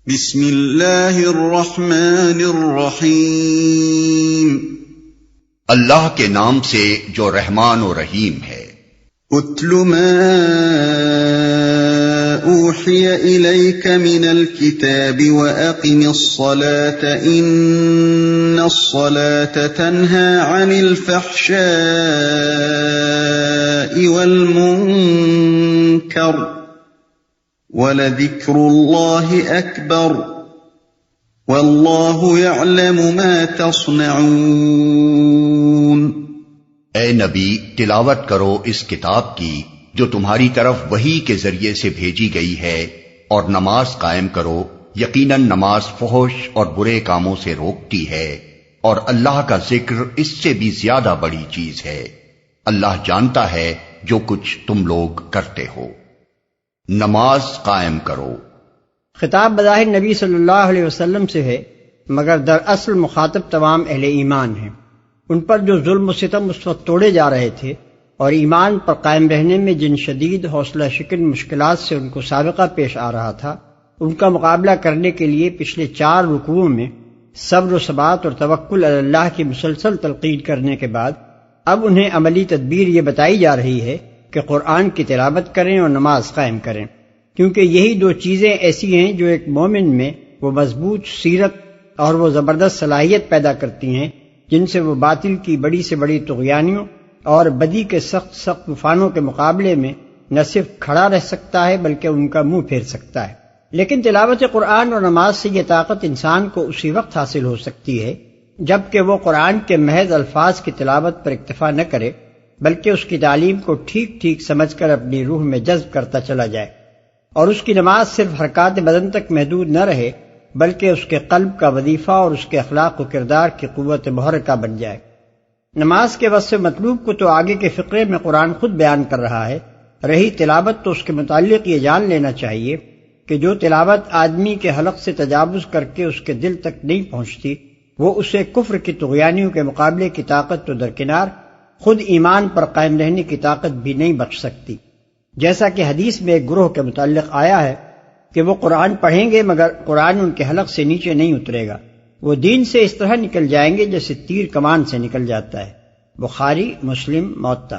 بسم اللہ الرحمن الرحیم، اللہ کے نام سے جو رحمان و رحیم ہے۔ اتل ما اوحی الیک من الکتاب واقم الصلاة ان الصلاة تنہی عن الفحشاء والمنکر وَلَذِكْرُ اللَّهِ أَكْبَرُ وَاللَّهُ يَعْلَمُ مَا تَصْنَعُونَ۔ اے نبی، تلاوت کرو اس کتاب کی جو تمہاری طرف وحی کے ذریعے سے بھیجی گئی ہے، اور نماز قائم کرو، یقیناً نماز فحش اور برے کاموں سے روکتی ہے، اور اللہ کا ذکر اس سے بھی زیادہ بڑی چیز ہے۔ اللہ جانتا ہے جو کچھ تم لوگ کرتے ہو۔ نماز قائم کرو۔ خطاب بظاہر نبی صلی اللہ علیہ وسلم سے ہے، مگر دراصل مخاطب تمام اہل ایمان ہیں۔ ان پر جو ظلم و ستم اس وقت توڑے جا رہے تھے اور ایمان پر قائم رہنے میں جن شدید حوصلہ شکن مشکلات سے ان کو سابقہ پیش آ رہا تھا، ان کا مقابلہ کرنے کے لیے پچھلے 4 رکوعوں میں صبر و ثبات اور توکل علی اللہ کی مسلسل تلقین کرنے کے بعد اب انہیں عملی تدبیر یہ بتائی جا رہی ہے کہ قرآن کی تلاوت کریں اور نماز قائم کریں، کیونکہ یہی 2 چیزیں ایسی ہیں جو ایک مومن میں وہ مضبوط سیرت اور وہ زبردست صلاحیت پیدا کرتی ہیں جن سے وہ باطل کی بڑی سے بڑی طغیانیوں اور بدی کے سخت طوفانوں کے مقابلے میں نہ صرف کھڑا رہ سکتا ہے بلکہ ان کا منہ پھیر سکتا ہے۔ لیکن تلاوت قرآن اور نماز سے یہ طاقت انسان کو اسی وقت حاصل ہو سکتی ہے جبکہ وہ قرآن کے محض الفاظ کی تلاوت پر اکتفا نہ کرے، بلکہ اس کی تعلیم کو ٹھیک ٹھیک سمجھ کر اپنی روح میں جذب کرتا چلا جائے، اور اس کی نماز صرف حرکات بدن تک محدود نہ رہے بلکہ اس کے قلب کا وظیفہ اور اس کے اخلاق و کردار کی قوت محرکہ بن جائے۔ نماز کے وصف مطلوب کو تو آگے کے فقرے میں قرآن خود بیان کر رہا ہے، رہی تلاوت تو اس کے متعلق یہ جان لینا چاہیے کہ جو تلاوت آدمی کے حلق سے تجاوز کر کے اس کے دل تک نہیں پہنچتی، وہ اسے کفر کی طغیانیوں کے مقابلے کی طاقت تو درکنار، خود ایمان پر قائم رہنے کی طاقت بھی نہیں بخش سکتی۔ جیسا کہ حدیث میں ایک گروہ کے متعلق آیا ہے کہ وہ قرآن پڑھیں گے مگر قرآن ان کے حلق سے نیچے نہیں اترے گا، وہ دین سے اس طرح نکل جائیں گے جیسے تیر کمان سے نکل جاتا ہے۔ بخاری، مسلم، موطا۔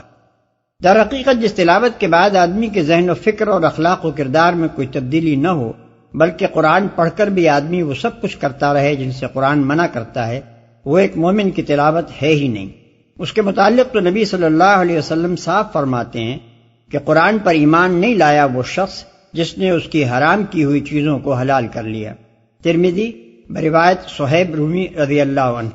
در حقیقت جس تلاوت کے بعد آدمی کے ذہن و فکر اور اخلاق و کردار میں کوئی تبدیلی نہ ہو بلکہ قرآن پڑھ کر بھی آدمی وہ سب کچھ کرتا رہے جن سے قرآن منع کرتا ہے، وہ ایک مومن کی تلاوت ہے ہی نہیں۔ اس کے متعلق تو نبی صلی اللہ علیہ وسلم صاف فرماتے ہیں کہ قرآن پر ایمان نہیں لایا وہ شخص جس نے اس کی حرام کی ہوئی چیزوں کو حلال کر لیا۔ ترمذی بروایت صہیب رومی رضی اللہ عنہ۔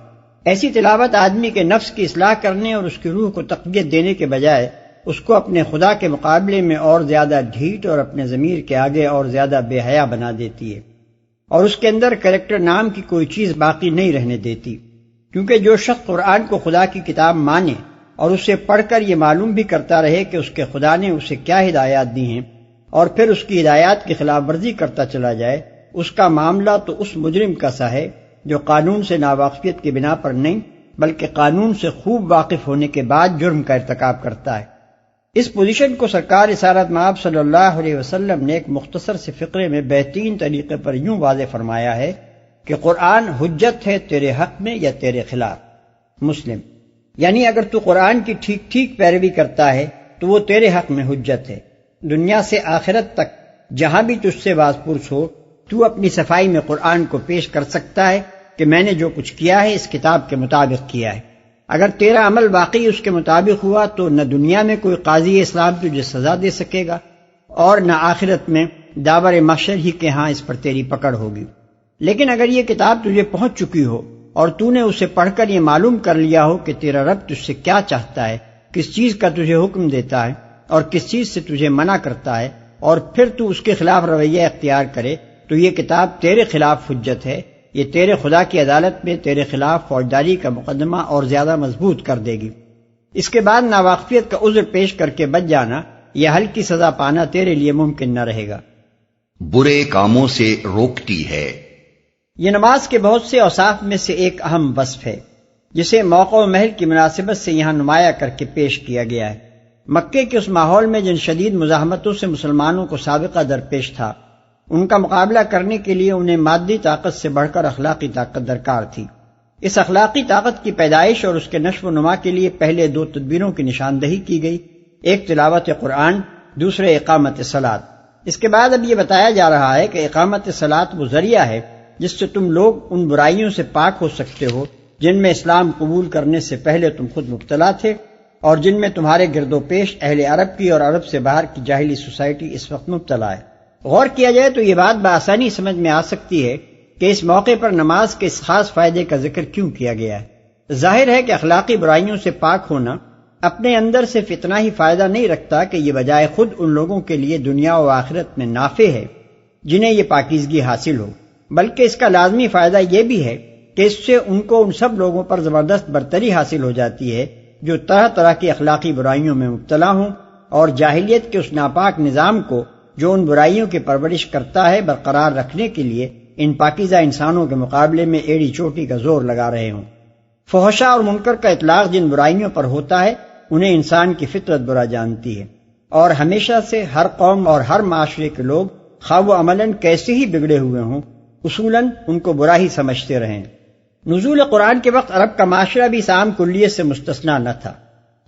ایسی تلاوت آدمی کے نفس کی اصلاح کرنے اور اس کی روح کو تقویت دینے کے بجائے اس کو اپنے خدا کے مقابلے میں اور زیادہ ڈھیٹ اور اپنے ضمیر کے آگے اور زیادہ بے حیا بنا دیتی ہے، اور اس کے اندر کریکٹر نام کی کوئی چیز باقی نہیں رہنے دیتی، کیونکہ جو شخص قرآن کو خدا کی کتاب مانے اور اسے پڑھ کر یہ معلوم بھی کرتا رہے کہ اس کے خدا نے اسے کیا ہدایات دی ہیں اور پھر اس کی ہدایات کی خلاف ورزی کرتا چلا جائے، اس کا معاملہ تو اس مجرم کا سا ہے جو قانون سے ناواقفیت کی بنا پر نہیں بلکہ قانون سے خوب واقف ہونے کے بعد جرم کا ارتکاب کرتا ہے۔ اس پوزیشن کو سرکار رسالت مآب صلی اللہ علیہ وسلم نے ایک مختصر سے فقرے میں بہترین طریقے پر یوں واضح فرمایا ہے کہ قرآن حجت ہے تیرے حق میں یا تیرے خلاف۔ مسلم۔ یعنی اگر تو قرآن کی ٹھیک ٹھیک پیروی کرتا ہے تو وہ تیرے حق میں حجت ہے، دنیا سے آخرت تک جہاں بھی تجھ سے باز پرس ہو تو اپنی صفائی میں قرآن کو پیش کر سکتا ہے کہ میں نے جو کچھ کیا ہے اس کتاب کے مطابق کیا ہے۔ اگر تیرا عمل واقعی اس کے مطابق ہوا تو نہ دنیا میں کوئی قاضی اسلام تجھے سزا دے سکے گا اور نہ آخرت میں داور محشر ہی کے ہاں اس پر تیری پکڑ ہوگی۔ لیکن اگر یہ کتاب تجھے پہنچ چکی ہو اور تو نے اسے پڑھ کر یہ معلوم کر لیا ہو کہ تیرا رب تجھ سے کیا چاہتا ہے، کس چیز کا تجھے حکم دیتا ہے اور کس چیز سے تجھے منع کرتا ہے، اور پھر تو اس کے خلاف رویہ اختیار کرے، تو یہ کتاب تیرے خلاف حجت ہے، یہ تیرے خدا کی عدالت میں تیرے خلاف فوجداری کا مقدمہ اور زیادہ مضبوط کر دے گی۔ اس کے بعد ناواقفیت کا عذر پیش کر کے بچ جانا یا ہلکی سزا پانا تیرے لیے ممکن نہ رہے گا۔ برے کاموں سے روکتی ہے۔ یہ نماز کے بہت سے اوصاف میں سے ایک اہم وصف ہے جسے موقع و محل کی مناسبت سے یہاں نمایاں کر کے پیش کیا گیا ہے۔ مکے کے اس ماحول میں جن شدید مزاحمتوں سے مسلمانوں کو سابقہ درپیش تھا، ان کا مقابلہ کرنے کے لیے انہیں مادی طاقت سے بڑھ کر اخلاقی طاقت درکار تھی۔ اس اخلاقی طاقت کی پیدائش اور اس کے نشو و نما کے لیے پہلے دو تدبیروں کی نشاندہی کی گئی، ایک تلاوت قرآن، دوسرے اقامت صلاۃ۔ اس کے بعد اب یہ بتایا جا رہا ہے کہ اقامت صلاۃ وہ ذریعہ ہے جس سے تم لوگ ان برائیوں سے پاک ہو سکتے ہو جن میں اسلام قبول کرنے سے پہلے تم خود مبتلا تھے اور جن میں تمہارے گرد و پیش اہل عرب کی اور عرب سے باہر کی جاہلی سوسائٹی اس وقت مبتلا ہے۔ غور کیا جائے تو یہ بات بآسانی سمجھ میں آ سکتی ہے کہ اس موقع پر نماز کے اس خاص فائدے کا ذکر کیوں کیا گیا ہے۔ ظاہر ہے کہ اخلاقی برائیوں سے پاک ہونا اپنے اندر صرف اتنا ہی فائدہ نہیں رکھتا کہ یہ بجائے خود ان لوگوں کے لیے دنیا و آخرت میں نافع ہے جنہیں یہ پاکیزگی حاصل ہو، بلکہ اس کا لازمی فائدہ یہ بھی ہے کہ اس سے ان کو ان سب لوگوں پر زبردست برتری حاصل ہو جاتی ہے جو طرح طرح کی اخلاقی برائیوں میں مبتلا ہوں، اور جاہلیت کے اس ناپاک نظام کو جو ان برائیوں کی پرورش کرتا ہے برقرار رکھنے کے لیے ان پاکیزہ انسانوں کے مقابلے میں ایڑی چوٹی کا زور لگا رہے ہوں۔ فحشا اور منکر کا اطلاق جن برائیوں پر ہوتا ہے انہیں انسان کی فطرت برا جانتی ہے، اور ہمیشہ سے ہر قوم اور ہر معاشرے کے لوگ خواہ وہ عملاً کیسے ہی بگڑے ہوئے ہوں اصولاً ان کو برا ہی سمجھتے رہیں۔ نزول قرآن کے وقت عرب کا معاشرہ بھی اس عام کلیت سے مستثنیٰ نہ تھا۔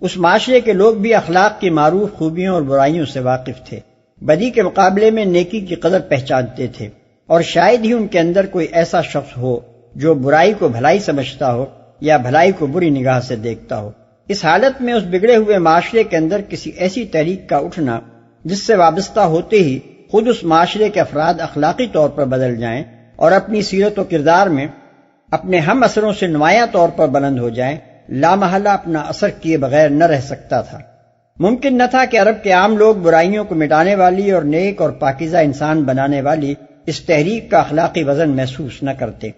اس معاشرے کے لوگ بھی اخلاق کی معروف خوبیوں اور برائیوں سے واقف تھے، بدی کے مقابلے میں نیکی کی قدر پہچانتے تھے، اور شاید ہی ان کے اندر کوئی ایسا شخص ہو جو برائی کو بھلائی سمجھتا ہو یا بھلائی کو بری نگاہ سے دیکھتا ہو۔ اس حالت میں اس بگڑے ہوئے معاشرے کے اندر کسی ایسی تحریک کا اٹھنا جس سے وابستہ ہوتے ہی خود اس معاشرے کے افراد اخلاقی طور پر بدل جائیں اور اپنی سیرت و کردار میں اپنے ہم اثروں سے نمایاں طور پر بلند ہو جائیں، لامحالہ اپنا اثر کیے بغیر نہ رہ سکتا تھا۔ ممکن نہ تھا کہ عرب کے عام لوگ برائیوں کو مٹانے والی اور نیک اور پاکیزہ انسان بنانے والی اس تحریک کا اخلاقی وزن محسوس نہ کرتے،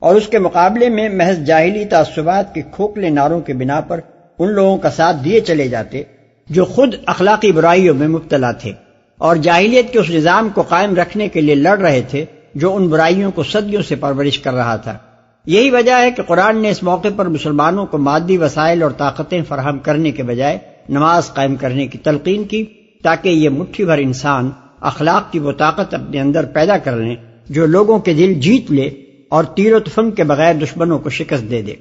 اور اس کے مقابلے میں محض جاہلی تعصبات کے کھوکھلے نعروں کے بنا پر ان لوگوں کا ساتھ دیے چلے جاتے جو خود اخلاقی برائیوں میں مبتلا تھے اور جاہلیت کے اس نظام کو قائم رکھنے کے لیے لڑ رہے تھے جو ان برائیوں کو صدیوں سے پرورش کر رہا تھا۔ یہی وجہ ہے کہ قرآن نے اس موقع پر مسلمانوں کو مادی وسائل اور طاقتیں فراہم کرنے کے بجائے نماز قائم کرنے کی تلقین کی، تاکہ یہ مٹھی بھر انسان اخلاق کی وہ طاقت اپنے اندر پیدا کر لیں جو لوگوں کے دل جیت لے اور تیر و تفنگ کے بغیر دشمنوں کو شکست دے دے۔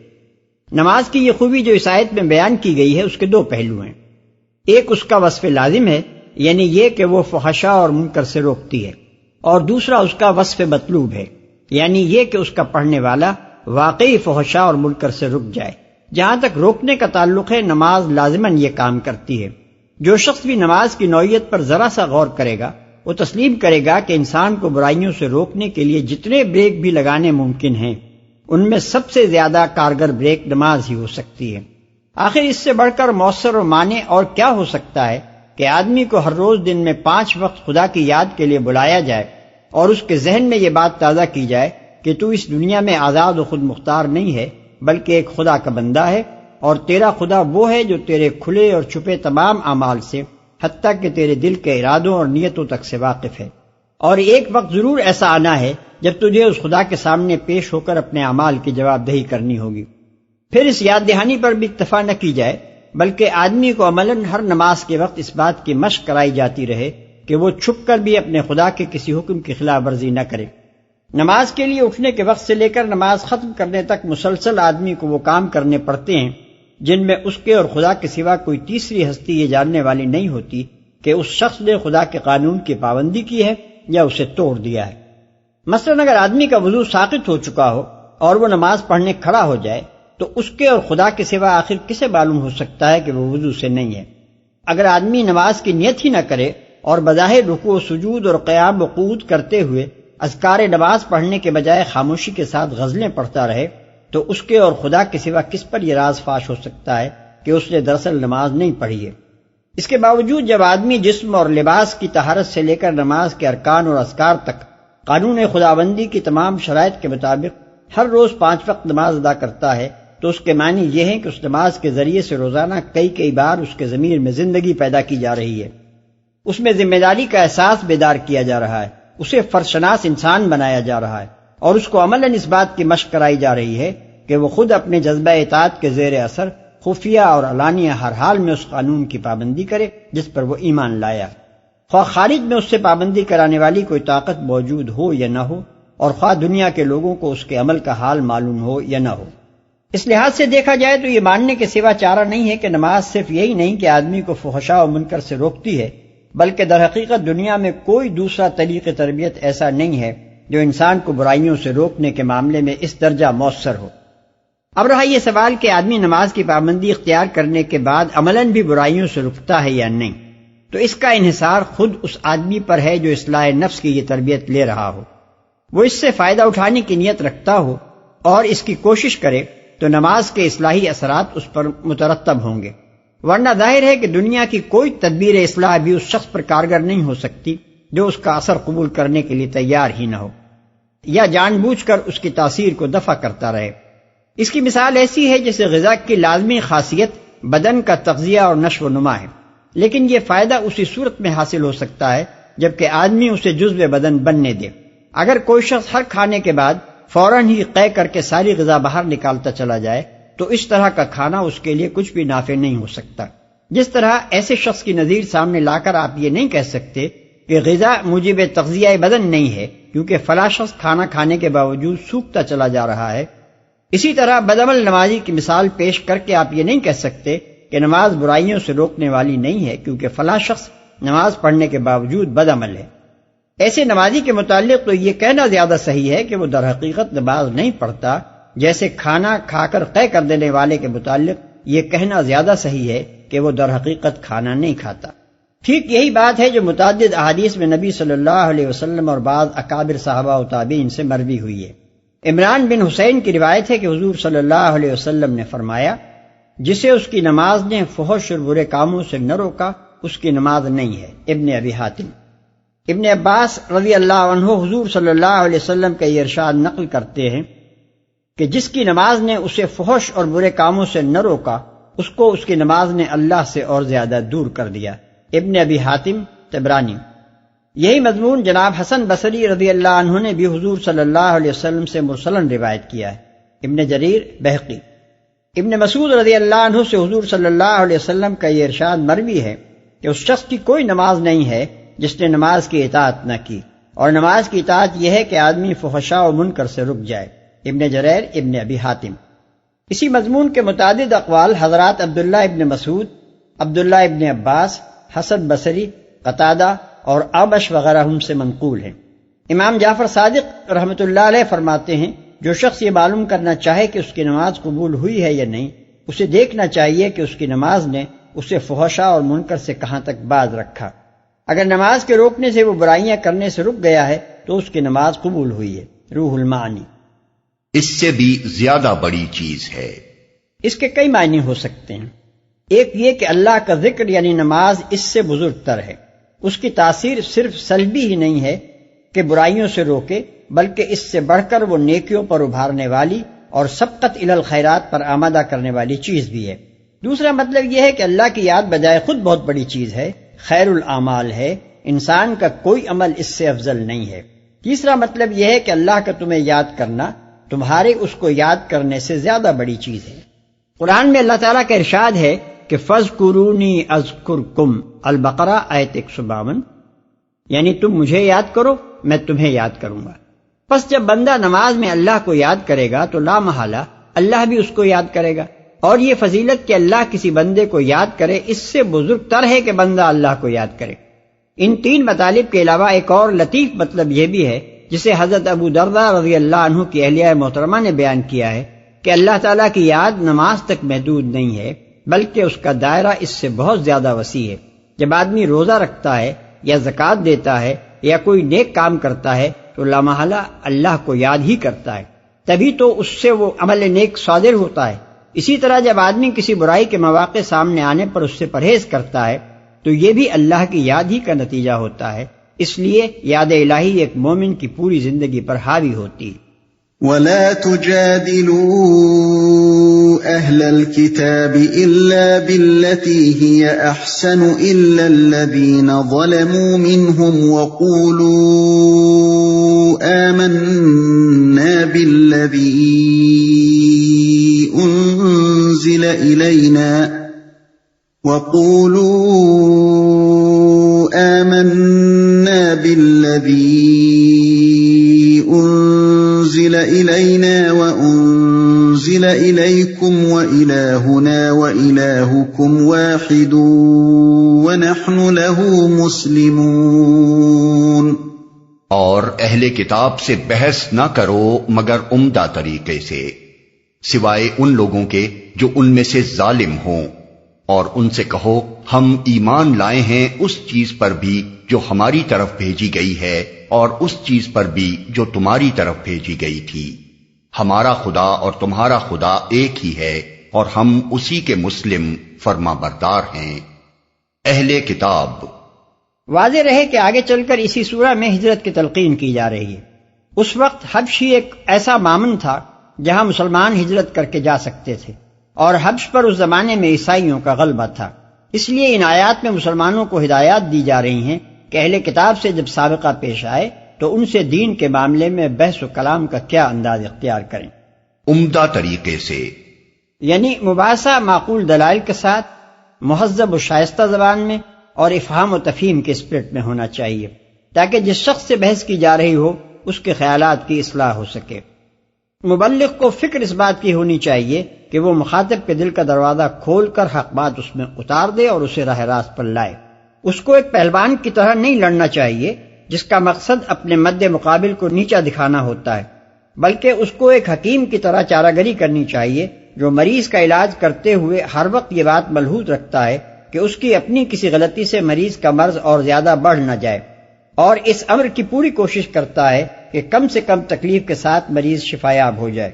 نماز کی یہ خوبی جو اس آیت میں بیان کی گئی ہے اس کے دو پہلو ہیں۔ ایک اس کا وصف لازم ہے، یعنی یہ کہ وہ فحشا اور منکر سے روکتی ہے، اور دوسرا اس کا وصف مطلوب ہے، یعنی یہ کہ اس کا پڑھنے والا واقعی فحشا اور منکر سے رک جائے۔ جہاں تک روکنے کا تعلق ہے، نماز لازماً یہ کام کرتی ہے۔ جو شخص بھی نماز کی نوعیت پر ذرا سا غور کرے گا وہ تسلیم کرے گا کہ انسان کو برائیوں سے روکنے کے لیے جتنے بریک بھی لگانے ممکن ہیں ان میں سب سے زیادہ کارگر بریک نماز ہی ہو سکتی ہے۔ آخر اس سے بڑھ کر مؤثر و مانع اور کیا ہو سکتا ہے کہ آدمی کو ہر روز دن میں 5 وقت خدا کی یاد کے لیے بلایا جائے اور اس کے ذہن میں یہ بات تازہ کی جائے کہ تو اس دنیا میں آزاد و خود مختار نہیں ہے بلکہ ایک خدا کا بندہ ہے، اور تیرا خدا وہ ہے جو تیرے کھلے اور چھپے تمام اعمال سے حتیٰ کہ تیرے دل کے ارادوں اور نیتوں تک سے واقف ہے، اور ایک وقت ضرور ایسا آنا ہے جب تجھے اس خدا کے سامنے پیش ہو کر اپنے اعمال کی جواب دہی کرنی ہوگی۔ پھر اس یاد دہانی پر بھی اکتفا نہ کی جائے بلکہ آدمی کو عملاً ہر نماز کے وقت اس بات کی مشق کرائی جاتی رہے کہ وہ چھپ کر بھی اپنے خدا کے کسی حکم کی خلاف ورزی نہ کرے۔ نماز کے لیے اٹھنے کے وقت سے لے کر نماز ختم کرنے تک مسلسل آدمی کو وہ کام کرنے پڑتے ہیں جن میں اس کے اور خدا کے سوا کوئی تیسری ہستی یہ جاننے والی نہیں ہوتی کہ اس شخص نے خدا کے قانون کی پابندی کی ہے یا اسے توڑ دیا ہے۔ مثلاً اگر آدمی کا وضو ساقط ہو چکا ہو اور وہ نماز پڑھنے کھڑا ہو جائے تو اس کے اور خدا کے سوا آخر کسے معلوم ہو سکتا ہے کہ وہ وضو سے نہیں ہے؟ اگر آدمی نماز کی نیت ہی نہ کرے اور بظاہر رکوع و سجود اور قیام و قعود کرتے ہوئے اذکار نماز پڑھنے کے بجائے خاموشی کے ساتھ غزلیں پڑھتا رہے تو اس کے اور خدا کے سوا کس پر یہ راز فاش ہو سکتا ہے کہ اس نے دراصل نماز نہیں پڑھی ہے؟ اس کے باوجود جب آدمی جسم اور لباس کی طہارت سے لے کر نماز کے ارکان اور اذکار تک قانون خداوندی کی تمام شرائط کے مطابق ہر روز 5 وقت نماز ادا کرتا ہے تو اس کے معنی یہ ہے کہ اس نماز کے ذریعے سے روزانہ کئی بار اس کے ضمیر میں زندگی پیدا کی جا رہی ہے، اس میں ذمہ داری کا احساس بیدار کیا جا رہا ہے، اسے فرشناس انسان بنایا جا رہا ہے، اور اس کو عملاً اس بات کی مشق کرائی جا رہی ہے کہ وہ خود اپنے جذبہ اطاعت کے زیر اثر خفیہ اور علانیہ ہر حال میں اس قانون کی پابندی کرے جس پر وہ ایمان لایا۔ خواہ خارج میں اس سے پابندی کرانے والی کوئی طاقت موجود ہو یا نہ ہو، اور خواہ دنیا کے لوگوں کو اس کے عمل کا حال معلوم ہو یا نہ ہو۔ اس لحاظ سے دیکھا جائے تو یہ ماننے کے سوا چارہ نہیں ہے کہ نماز صرف یہی نہیں کہ آدمی کو فحشاء و منکر سے روکتی ہے، بلکہ در حقیقت دنیا میں کوئی دوسرا طریق تربیت ایسا نہیں ہے جو انسان کو برائیوں سے روکنے کے معاملے میں اس درجہ مؤثر ہو۔ اب رہا یہ سوال کہ آدمی نماز کی پابندی اختیار کرنے کے بعد عملاً بھی برائیوں سے رکتا ہے یا نہیں، تو اس کا انحصار خود اس آدمی پر ہے جو اصلاح نفس کی یہ تربیت لے رہا ہو۔ وہ اس سے فائدہ اٹھانے کی نیت رکھتا ہو اور اس کی کوشش کرے تو نماز کے اصلاحی اثرات اس پر مترتب ہوں گے، ورنہ ظاہر ہے کہ دنیا کی کوئی تدبیر اصلاح بھی اس شخص پر کارگر نہیں ہو سکتی جو اس کا اثر قبول کرنے کے لیے تیار ہی نہ ہو یا جان بوجھ کر اس کی تاثیر کو دفع کرتا رہے۔ اس کی مثال ایسی ہے جیسے غذا کی لازمی خاصیت بدن کا تغذیہ اور نشو و نما ہے، لیکن یہ فائدہ اسی صورت میں حاصل ہو سکتا ہے جبکہ آدمی اسے جزو بدن بننے دے۔ اگر کوئی شخص ہر کھانے کے بعد فوراً ہی قے کر کے ساری غذا باہر نکالتا چلا جائے تو اس طرح کا کھانا اس کے لیے کچھ بھی نافع نہیں ہو سکتا۔ جس طرح ایسے شخص کی نظیر سامنے لا کر آپ یہ نہیں کہہ سکتے کہ غذا موجب تغذیہ بدن نہیں ہے کیونکہ فلاں شخص کھانا کھانے کے باوجود سوکھتا چلا جا رہا ہے، اسی طرح بدعمل نمازی کی مثال پیش کر کے آپ یہ نہیں کہہ سکتے کہ نماز برائیوں سے روکنے والی نہیں ہے کیونکہ فلاں شخص نماز پڑھنے کے باوجود بدعمل ہے۔ ایسے نمازی کے متعلق تو یہ کہنا زیادہ صحیح ہے کہ وہ در حقیقت نماز نہیں پڑھتا، جیسے کھانا کھا کر قے کر دینے والے کے متعلق یہ کہنا زیادہ صحیح ہے کہ وہ در حقیقت کھانا نہیں کھاتا۔ ٹھیک یہی بات ہے جو متعدد احادیث میں نبی صلی اللہ علیہ وسلم اور بعض اکابر صحابہ و تابعین سے مروی ہوئی ہے۔ عمران بن حسین کی روایت ہے کہ حضور صلی اللہ علیہ وسلم نے فرمایا، جسے اس کی نماز نے فحش اور برے کاموں سے نہ روکا اس کی نماز نہیں ہے۔ ابن ابی حاتم۔ ابن عباس رضی اللہ عنہ حضور صلی اللہ علیہ وسلم کا یہ ارشاد نقل کرتے ہیں کہ جس کی نماز نے اسے فحش اور برے کاموں سے نہ روکا اس کو اس کی نماز نے اللہ سے اور زیادہ دور کر دیا۔ ابن ابی حاتم طبرانی۔ یہی مضمون جناب حسن بصری رضی اللہ عنہ نے بھی حضور صلی اللہ علیہ وسلم سے مرسلاً روایت کیا ہے۔ ابن جریر بہقی۔ ابن مسعود رضی اللہ عنہ سے حضور صلی اللہ علیہ وسلم کا یہ ارشاد مروی ہے کہ اس شخص کی کوئی نماز نہیں ہے جس نے نماز کی اطاعت نہ کی، اور نماز کی اطاعت یہ ہے کہ آدمی فحشاء و منکر سے رک جائے۔ ابن جریر ابن ابی حاتم۔ اسی مضمون کے متعدد اقوال حضرات عبداللہ ابن مسعود، عبداللہ ابن عباس، حسن بصری، قتادہ اور اعمش وغیرہ ہم سے منقول ہیں۔ امام جعفر صادق رحمۃ اللہ علیہ فرماتے ہیں، جو شخص یہ معلوم کرنا چاہے کہ اس کی نماز قبول ہوئی ہے یا نہیں، اسے دیکھنا چاہیے کہ اس کی نماز نے اسے فحشاء اور منکر سے کہاں تک باز رکھا۔ اگر نماز کے روکنے سے وہ برائیاں کرنے سے رک گیا ہے تو اس کی نماز قبول ہوئی ہے۔ روح المعانی۔ اس سے بھی زیادہ بڑی چیز ہے۔ اس کے کئی معنی ہو سکتے ہیں۔ ایک یہ کہ اللہ کا ذکر یعنی نماز اس سے بزرگ تر ہے، اس کی تاثیر صرف سلبی ہی نہیں ہے کہ برائیوں سے روکے، بلکہ اس سے بڑھ کر وہ نیکیوں پر ابھارنے والی اور سبقت الی الخیرات پر آمادہ کرنے والی چیز بھی ہے۔ دوسرا مطلب یہ ہے کہ اللہ کی یاد بجائے خود بہت بڑی چیز ہے، خیر الاعمال ہے، انسان کا کوئی عمل اس سے افضل نہیں ہے۔ تیسرا مطلب یہ ہے کہ اللہ کا تمہیں یاد کرنا تمہارے اس کو یاد کرنے سے زیادہ بڑی چیز ہے۔ قرآن میں اللہ تعالیٰ کا ارشاد ہے کہ فَاذْكُرُونِي أَذْكُرْكُمْ، البقرہ آیت 152، یعنی تم مجھے یاد کرو میں تمہیں یاد کروں گا۔ پس جب بندہ نماز میں اللہ کو یاد کرے گا تو لا محالہ اللہ بھی اس کو یاد کرے گا، اور یہ فضیلت کہ اللہ کسی بندے کو یاد کرے اس سے بزرگ تر ہے کہ بندہ اللہ کو یاد کرے۔ ان تین مطالب کے علاوہ ایک اور لطیف مطلب یہ بھی ہے جسے حضرت ابو درداء رضی اللہ عنہ کی اہلیہ محترمہ نے بیان کیا ہے کہ اللہ تعالیٰ کی یاد نماز تک محدود نہیں ہے بلکہ اس کا دائرہ اس سے بہت زیادہ وسیع ہے۔ جب آدمی روزہ رکھتا ہے یا زکوٰۃ دیتا ہے یا کوئی نیک کام کرتا ہے تو لامحالہ اللہ کو یاد ہی کرتا ہے، تبھی تو اس سے وہ عمل نیک صادر ہوتا ہے۔ اسی طرح جب آدمی کسی برائی کے مواقع سامنے آنے پر اس سے پرہیز کرتا ہے تو یہ بھی اللہ کی یاد ہی کا نتیجہ ہوتا ہے۔ اس لیے یاد الہی ایک مومن کی پوری زندگی پر حاوی ہوتی ہے۔ وَلَا تُجَادِلُوا أَهْلَ الْكِتَابِ إِلَّا بِالَّتِي هِيَ أَحْسَنُ إِلَّا الَّذِينَ ظَلَمُوا مِنْهُمْ وَقُولُوا آمَنَّا بِالَّذِي أُنزِلَ إِلَيْنَا وَقُولُوا آمَنَّا بِالَّذِي أُنزِلَ إِلَيْنَا وَأُنزِلَ إِلَيْكُمْ وَإِلَٰهُنَا وَإِلَٰهُكُمْ وَاحِدٌ وَنَحْنُ لَهُ مُسْلِمُونَ۔ اور اہل کتاب سے بحث نہ کرو مگر عمدہ طریقے سے، سوائے ان لوگوں کے جو ان میں سے ظالم ہوں، اور ان سے کہو ہم ایمان لائے ہیں اس چیز پر بھی جو ہماری طرف بھیجی گئی ہے اور اس چیز پر بھی جو تمہاری طرف بھیجی گئی تھی، ہمارا خدا اور تمہارا خدا ایک ہی ہے اور ہم اسی کے مسلم فرما بردار ہیں۔ اہل کتاب، واضح رہے کہ آگے چل کر اسی سورہ میں ہجرت کی تلقین کی جا رہی ہے۔ اس وقت حبش ہی ایک ایسا مامن تھا جہاں مسلمان ہجرت کر کے جا سکتے تھے، اور حبش پر اس زمانے میں عیسائیوں کا غلبہ تھا۔ اس لیے ان آیات میں مسلمانوں کو ہدایات دی جا رہی ہیں کہ اہل کتاب سے جب سابقہ پیش آئے تو ان سے دین کے معاملے میں بحث و کلام کا کیا انداز اختیار کریں، عمدہ طریقے سے، یعنی مباحثہ معقول دلائل کے ساتھ، مہذب و شائستہ زبان میں اور افہام و تفہیم کے اسپرٹ میں ہونا چاہیے، تاکہ جس شخص سے بحث کی جا رہی ہو اس کے خیالات کی اصلاح ہو سکے۔ مبلغ کو فکر اس بات کی ہونی چاہیے کہ وہ مخاطب کے دل کا دروازہ کھول کر حق بات اس میں اتار دے اور اسے راہ راست پر لائے۔ اس کو ایک پہلوان کی طرح نہیں لڑنا چاہیے جس کا مقصد اپنے مد مقابل کو نیچا دکھانا ہوتا ہے، بلکہ اس کو ایک حکیم کی طرح چارہ گری کرنی چاہیے جو مریض کا علاج کرتے ہوئے ہر وقت یہ بات ملحوظ رکھتا ہے کہ اس کی اپنی کسی غلطی سے مریض کا مرض اور زیادہ بڑھ نہ جائے، اور اس امر کی پوری کوشش کرتا ہے کہ کم سے کم تکلیف کے ساتھ مریض شفایاب ہو جائے۔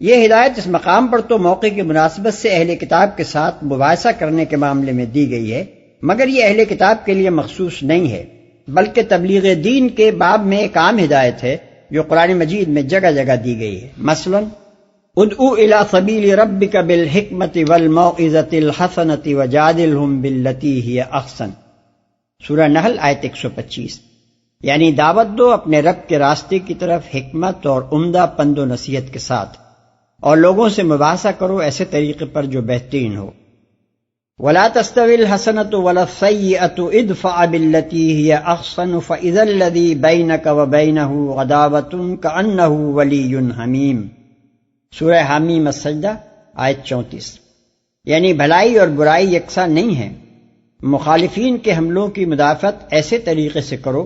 یہ ہدایت اس مقام پر تو موقع کی مناسبت سے اہل کتاب کے ساتھ مباحثہ کرنے کے معاملے میں دی گئی ہے، مگر یہ اہل کتاب کے لیے مخصوص نہیں ہے، بلکہ تبلیغ دین کے باب میں ایک عام ہدایت ہے جو قرآن مجید میں جگہ جگہ دی گئی ہے۔ مثلا ادعو الی سبیل ربک بالحکمۃ والموعظۃ الحسنۃ وجادلہم باللتی ہی احسن، سورہ نحل آیت 125، یعنی دعوت دو اپنے رب کے راستے کی طرف حکمت اور عمدہ پند و نصیحت کے ساتھ، اور لوگوں سے مباحثہ کرو ایسے طریقے پر جو بہترین ہو۔ وَلَا تَسْتَوِي الْحَسَنَةُ وَلَا السَّيِّئَةُ ادْفَعْ بِالَّتِي هِيَ أَحْسَنُ فَإِذَا الَّذِي بَيْنَكَ وَبَيْنَهُ عَدَاوَةٌ كَأَنَّهُ وَلِيٌّ حَمِيمٌ، سورہ حامیم السجدہ آیت 34، یعنی بھلائی اور برائی یکساں نہیں ہیں، مخالفین کے حملوں کی مدافعت ایسے طریقے سے کرو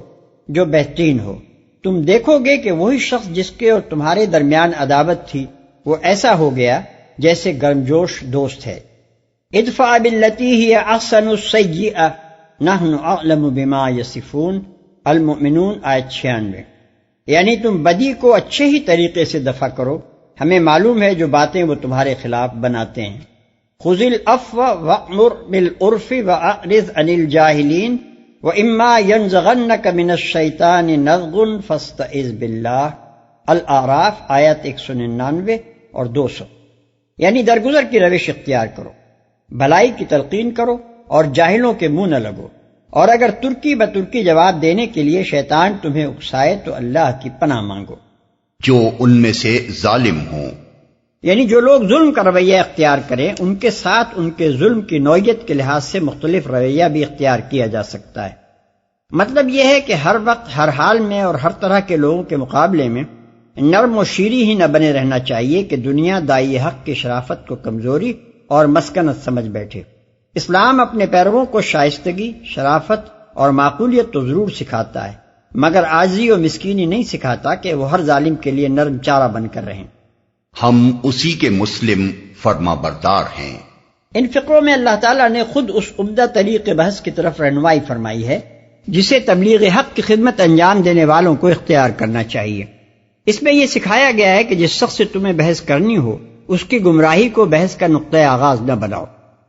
جو بہترین ہو، تم دیکھو گے کہ وہی شخص جس کے اور تمہارے درمیان عداوت تھی وہ ایسا ہو گیا جیسے گرمجوش دوست ہے۔ ادفع باللتی ہی احسن السیئہ نحن اعلم بما یصفون، المؤمنون آیت 96، یعنی تم بدی کو اچھے ہی طریقے سے دفع کرو، ہمیں معلوم ہے جو باتیں وہ تمہارے خلاف بناتے ہیں۔ خذ العفو وأمر بالعرف وأعرض عن الجاہلین وإما ينزغنك من الشیطان نزغ فاستعذ باللہ، الاعراف آیت 199 اور 200، یعنی درگزر کی روش اختیار کرو، بھلائی کی تلقین کرو اور جاہلوں کے منہ نہ لگو، اور اگر ترکی بترکی جواب دینے کے لیے شیطان تمہیں اکسائے تو اللہ کی پناہ مانگو۔ جو ان میں سے ظالم ہوں، یعنی جو لوگ ظلم کا رویہ اختیار کریں ان کے ساتھ ان کے ظلم کی نوعیت کے لحاظ سے مختلف رویہ بھی اختیار کیا جا سکتا ہے۔ مطلب یہ ہے کہ ہر وقت ہر حال میں اور ہر طرح کے لوگوں کے مقابلے میں نرم و شیریں ہی نہ بنے رہنا چاہیے کہ دنیا دائی حق کی شرافت کو کمزوری اور مسکنت سمجھ بیٹھے۔ اسلام اپنے پیرووں کو شائستگی، شرافت اور معقولیت تو ضرور سکھاتا ہے، مگر عاجزی و مسکینی نہیں سکھاتا کہ وہ ہر ظالم کے لیے نرم چارہ بن کر رہیں۔ ہم اسی کے مسلم فرما بردار ہیں۔ ان فقروں میں اللہ تعالیٰ نے خود اس عمدہ طریق بحث کی طرف رہنمائی فرمائی ہے جسے تبلیغ حق کی خدمت انجام دینے والوں کو اختیار کرنا چاہیے۔ اس میں یہ سکھایا گیا ہے کہ جس شخص سے تمہیں بحث کرنی ہو اس کی گمراہی کو بحث کا نقطۂ آغاز نہ بناؤ،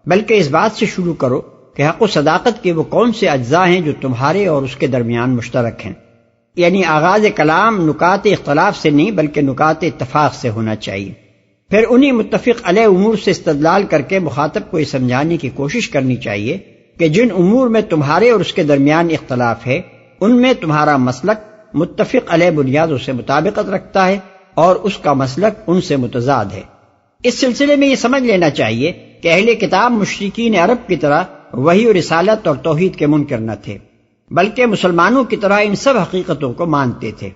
بلکہ اس بات سے شروع کرو کہ حق و صداقت کے وہ کون سے اجزاء ہیں جو تمہارے اور اس کے درمیان مشترک ہیں، یعنی آغاز کلام نکات اختلاف سے نہیں بلکہ نکات اتفاق سے ہونا چاہیے۔ پھر انہی متفق علیہ امور سے استدلال کر کے مخاطب کو یہ سمجھانے کی کوشش کرنی چاہیے کہ جن امور میں تمہارے اور اس کے درمیان اختلاف ہے ان میں تمہارا مسلک متفق علیہ بنیادوں سے مطابقت رکھتا ہے اور اس کا مسلک ان سے متضاد ہے۔ اس سلسلے میں یہ سمجھ لینا چاہیے کہ اہل کتاب مشرکین عرب کی طرح وحی و رسالت اور توحید کے منکر نہ تھے، بلکہ مسلمانوں کی طرح ان سب حقیقتوں کو مانتے تھے۔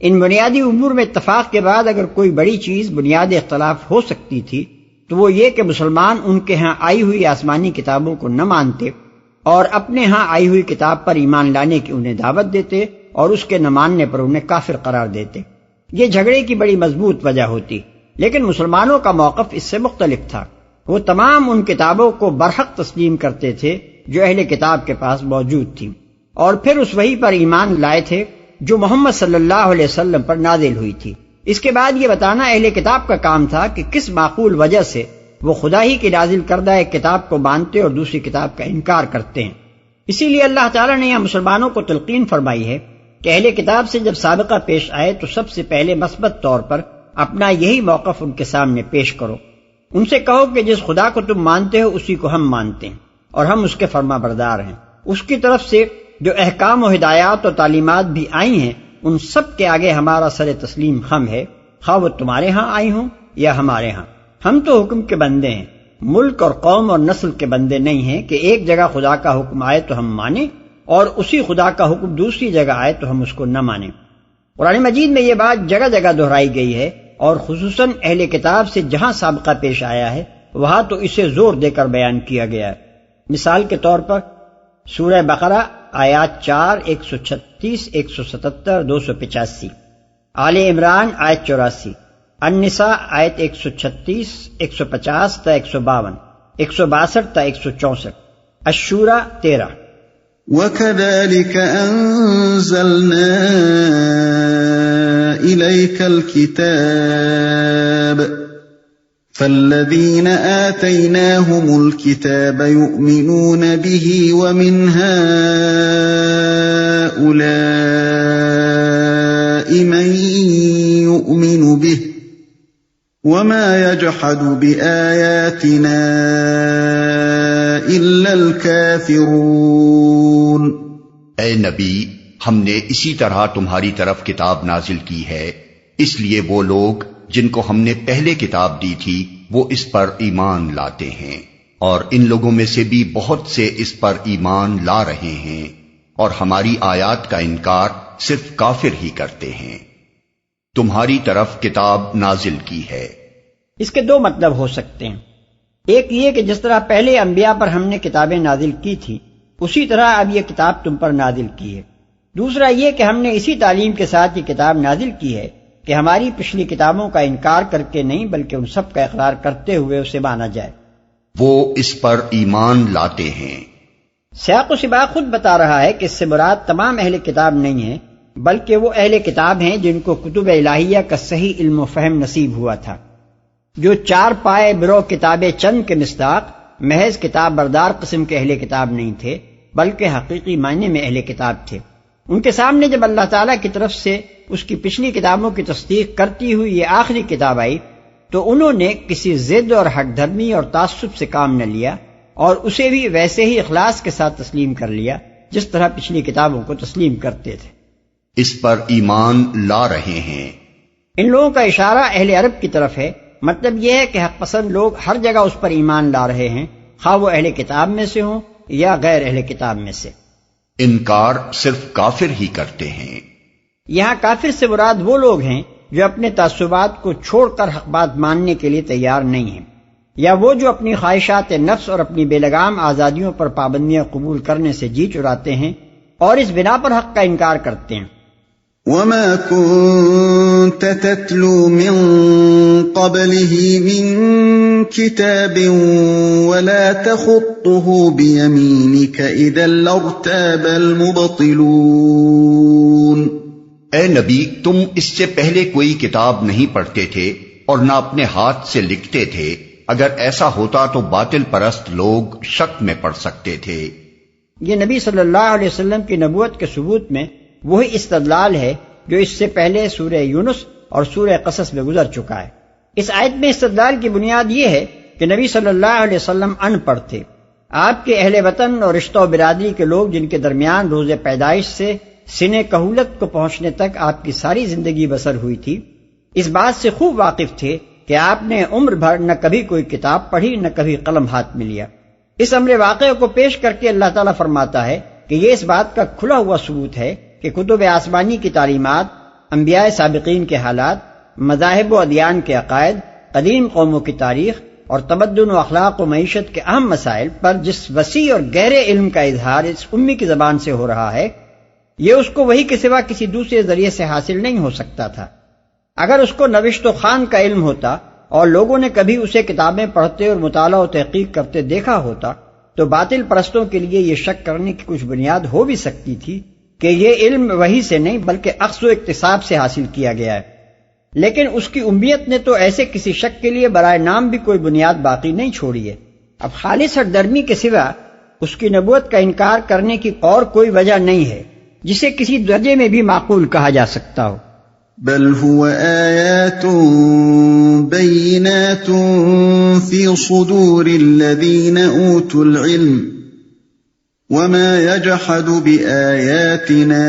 ان بنیادی امور میں اتفاق کے بعد اگر کوئی بڑی چیز بنیاد اختلاف ہو سکتی تھی تو وہ یہ کہ مسلمان ان کے ہاں آئی ہوئی آسمانی کتابوں کو نہ مانتے اور اپنے ہاں آئی ہوئی کتاب پر ایمان لانے کی انہیں دعوت دیتے اور اس کے نہ ماننے پر انہیں کافر قرار دیتے۔ یہ جھگڑے کی بڑی مضبوط وجہ ہوتی، لیکن مسلمانوں کا موقف اس سے مختلف تھا۔ وہ تمام ان کتابوں کو برحق تسلیم کرتے تھے جو اہل کتاب کے پاس موجود تھیں، اور پھر اس وحی پر ایمان لائے تھے جو محمد صلی اللہ علیہ وسلم پر نازل ہوئی تھی۔ اس کے بعد یہ بتانا اہل کتاب کا کام تھا کہ کس معقول وجہ سے وہ خدا ہی کی نازل کردہ ایک کتاب کو مانتے اور دوسری کتاب کا انکار کرتے ہیں۔ اسی لیے اللہ تعالیٰ نے یہاں مسلمانوں کو تلقین فرمائی ہے کہ اہل کتاب سے جب سابقہ پیش آئے تو سب سے پہلے مثبت طور پر اپنا یہی موقف ان کے سامنے پیش کرو۔ ان سے کہو کہ جس خدا کو تم مانتے ہو اسی کو ہم مانتے ہیں اور ہم اس کے فرما بردار ہیں۔ اس کی طرف سے جو احکام و ہدایات اور تعلیمات بھی آئی ہیں ان سب کے آگے ہمارا سر تسلیم خم ہے، خواہ وہ تمہارے ہاں آئی ہوں یا ہمارے ہاں۔ ہم تو حکم کے بندے ہیں، ملک اور قوم اور نسل کے بندے نہیں ہیں کہ ایک جگہ خدا کا حکم آئے تو ہم مانیں اور اسی خدا کا حکم دوسری جگہ آئے تو ہم اس کو نہ مانیں۔ قرآن مجید میں یہ بات جگہ جگہ دہرائی گئی ہے، اور خصوصاً اہل کتاب سے جہاں سابقہ پیش آیا ہے وہاں تو اسے زور دے کر بیان کیا گیا ہے۔ مثال کے طور پر سورہ بقرہ آیات 4، 136، 177، 285، آل عمران آیت 84، النساء آیت 136، 150 تا 152، 162 تا 164، الشورى 13۔ وَكَذَلِكَ أَنزَلْنَا إِلَيْكَ الْكِتَابَ فَالَّذِينَ آتَيْنَاهُمُ الْكِتَابَ يُؤْمِنُونَ بِهِ وَمِنْ هَؤُلَاءِ مَن يُؤْمِنُ بِهِ وَمَا يَجْحَدُ بِآيَاتِنَا إِلَّا الْكَافِرُونَ۔ اے نبی، ہم نے اسی طرح تمہاری طرف کتاب نازل کی ہے، اس لیے وہ لوگ جن کو ہم نے پہلے کتاب دی تھی وہ اس پر ایمان لاتے ہیں، اور ان لوگوں میں سے بھی بہت سے اس پر ایمان لا رہے ہیں، اور ہماری آیات کا انکار صرف کافر ہی کرتے ہیں۔ تمہاری طرف کتاب نازل کی ہے، اس کے دو مطلب ہو سکتے ہیں۔ ایک یہ کہ جس طرح پہلے انبیاء پر ہم نے کتابیں نازل کی تھی اسی طرح اب یہ کتاب تم پر نازل کی ہے۔ دوسرا یہ کہ ہم نے اسی تعلیم کے ساتھ یہ کتاب نازل کی ہے کہ ہماری پچھلی کتابوں کا انکار کر کے نہیں بلکہ ان سب کا اقرار کرتے ہوئے اسے مانا جائے۔ وہ اس پر ایمان لاتے ہیں۔ سیاق و سباق خود بتا رہا ہے کہ اس سے مراد تمام اہل کتاب نہیں ہیں بلکہ وہ اہل کتاب ہیں جن کو کتب الہیہ کا صحیح علم و فہم نصیب ہوا تھا، جو چار پائے برو کتاب چند کے مصداق محض کتاب بردار قسم کے اہل کتاب نہیں تھے بلکہ حقیقی معنی میں اہل کتاب تھے۔ ان کے سامنے جب اللہ تعالیٰ کی طرف سے اس کی پچھلی کتابوں کی تصدیق کرتی ہوئی یہ آخری کتاب آئی تو انہوں نے کسی ضد اور ہٹ دھرمی اور تعصب سے کام نہ لیا اور اسے بھی ویسے ہی اخلاص کے ساتھ تسلیم کر لیا جس طرح پچھلی کتابوں کو تسلیم کرتے تھے۔ اس پر ایمان لا رہے ہیں۔ ان لوگوں کا اشارہ اہل عرب کی طرف ہے، مطلب یہ ہے کہ حق پسند لوگ ہر جگہ اس پر ایمان لا رہے ہیں، خواہ وہ اہل کتاب میں سے ہوں یا غیر اہل کتاب میں سے۔ انکار صرف کافر ہی کرتے ہیں۔ یہاں کافر سے مراد وہ لوگ ہیں جو اپنے تعصبات کو چھوڑ کر حق بات ماننے کے لیے تیار نہیں ہیں، یا وہ جو اپنی خواہشات نفس اور اپنی بے لگام آزادیوں پر پابندیاں قبول کرنے سے جی چراتے ہیں اور اس بنا پر حق کا انکار کرتے ہیں۔ وَمَا كُنْتَ تَتْلُو مِنْ قَبْلِهِ مِنْ كِتَابٍ وَلَا تَخُطُّهُ بِيَمِينِكَ إِذًا لَارْتَابَ الْمُبْطِلُونَ۔ اے نبی، تم اس سے پہلے کوئی کتاب نہیں پڑھتے تھے اور نہ اپنے ہاتھ سے لکھتے تھے، اگر ایسا ہوتا تو باطل پرست لوگ شک میں پڑ سکتے تھے۔ یہ نبی صلی اللہ علیہ وسلم کی نبوت کے ثبوت میں وہی استدلال ہے جو اس سے پہلے سورہ یونس اور سورہ قصص میں گزر چکا ہے۔ اس آیت میں استدلال کی بنیاد یہ ہے کہ نبی صلی اللہ علیہ وسلم ان پڑھ تھے۔ آپ کے اہل وطن اور رشتہ و برادری کے لوگ جن کے درمیان روز پیدائش سے سن کہولت کو پہنچنے تک آپ کی ساری زندگی بسر ہوئی تھی، اس بات سے خوب واقف تھے کہ آپ نے عمر بھر نہ کبھی کوئی کتاب پڑھی نہ کبھی قلم ہاتھ میں لیا۔ اس امر واقعہ کو پیش کر کے اللہ تعالیٰ فرماتا ہے کہ یہ اس بات کا کھلا ہوا ثبوت ہے کہ کتب آسمانی کی تعلیمات، انبیاء سابقین کے حالات، مذاہب و ادیان کے عقائد، قدیم قوموں کی تاریخ اور تمدن و اخلاق و معیشت کے اہم مسائل پر جس وسیع اور گہرے علم کا اظہار اس امی کی زبان سے ہو رہا ہے، یہ اس کو وحی کے سوا کسی دوسرے ذریعے سے حاصل نہیں ہو سکتا تھا۔ اگر اس کو نوشت و خوان کا علم ہوتا اور لوگوں نے کبھی اسے کتابیں پڑھتے اور مطالعہ و تحقیق کرتے دیکھا ہوتا تو باطل پرستوں کے لیے یہ شک کرنے کی کچھ بنیاد ہو بھی سکتی تھی کہ یہ علم وحی سے نہیں بلکہ اخذ و اکتساب سے حاصل کیا گیا ہے، لیکن اس کی امیت نے تو ایسے کسی شک کے لیے برائے نام بھی کوئی بنیاد باقی نہیں چھوڑی ہے۔ اب خالص ہٹ درمی کے سوا اس کی نبوت کا انکار کرنے کی اور کوئی وجہ نہیں ہے جسے کسی درجے میں بھی معقول کہا جا سکتا ہو۔ بل هو آیات بینات فی صدور الذین اوتوا العلم وما يجحد بآیاتنا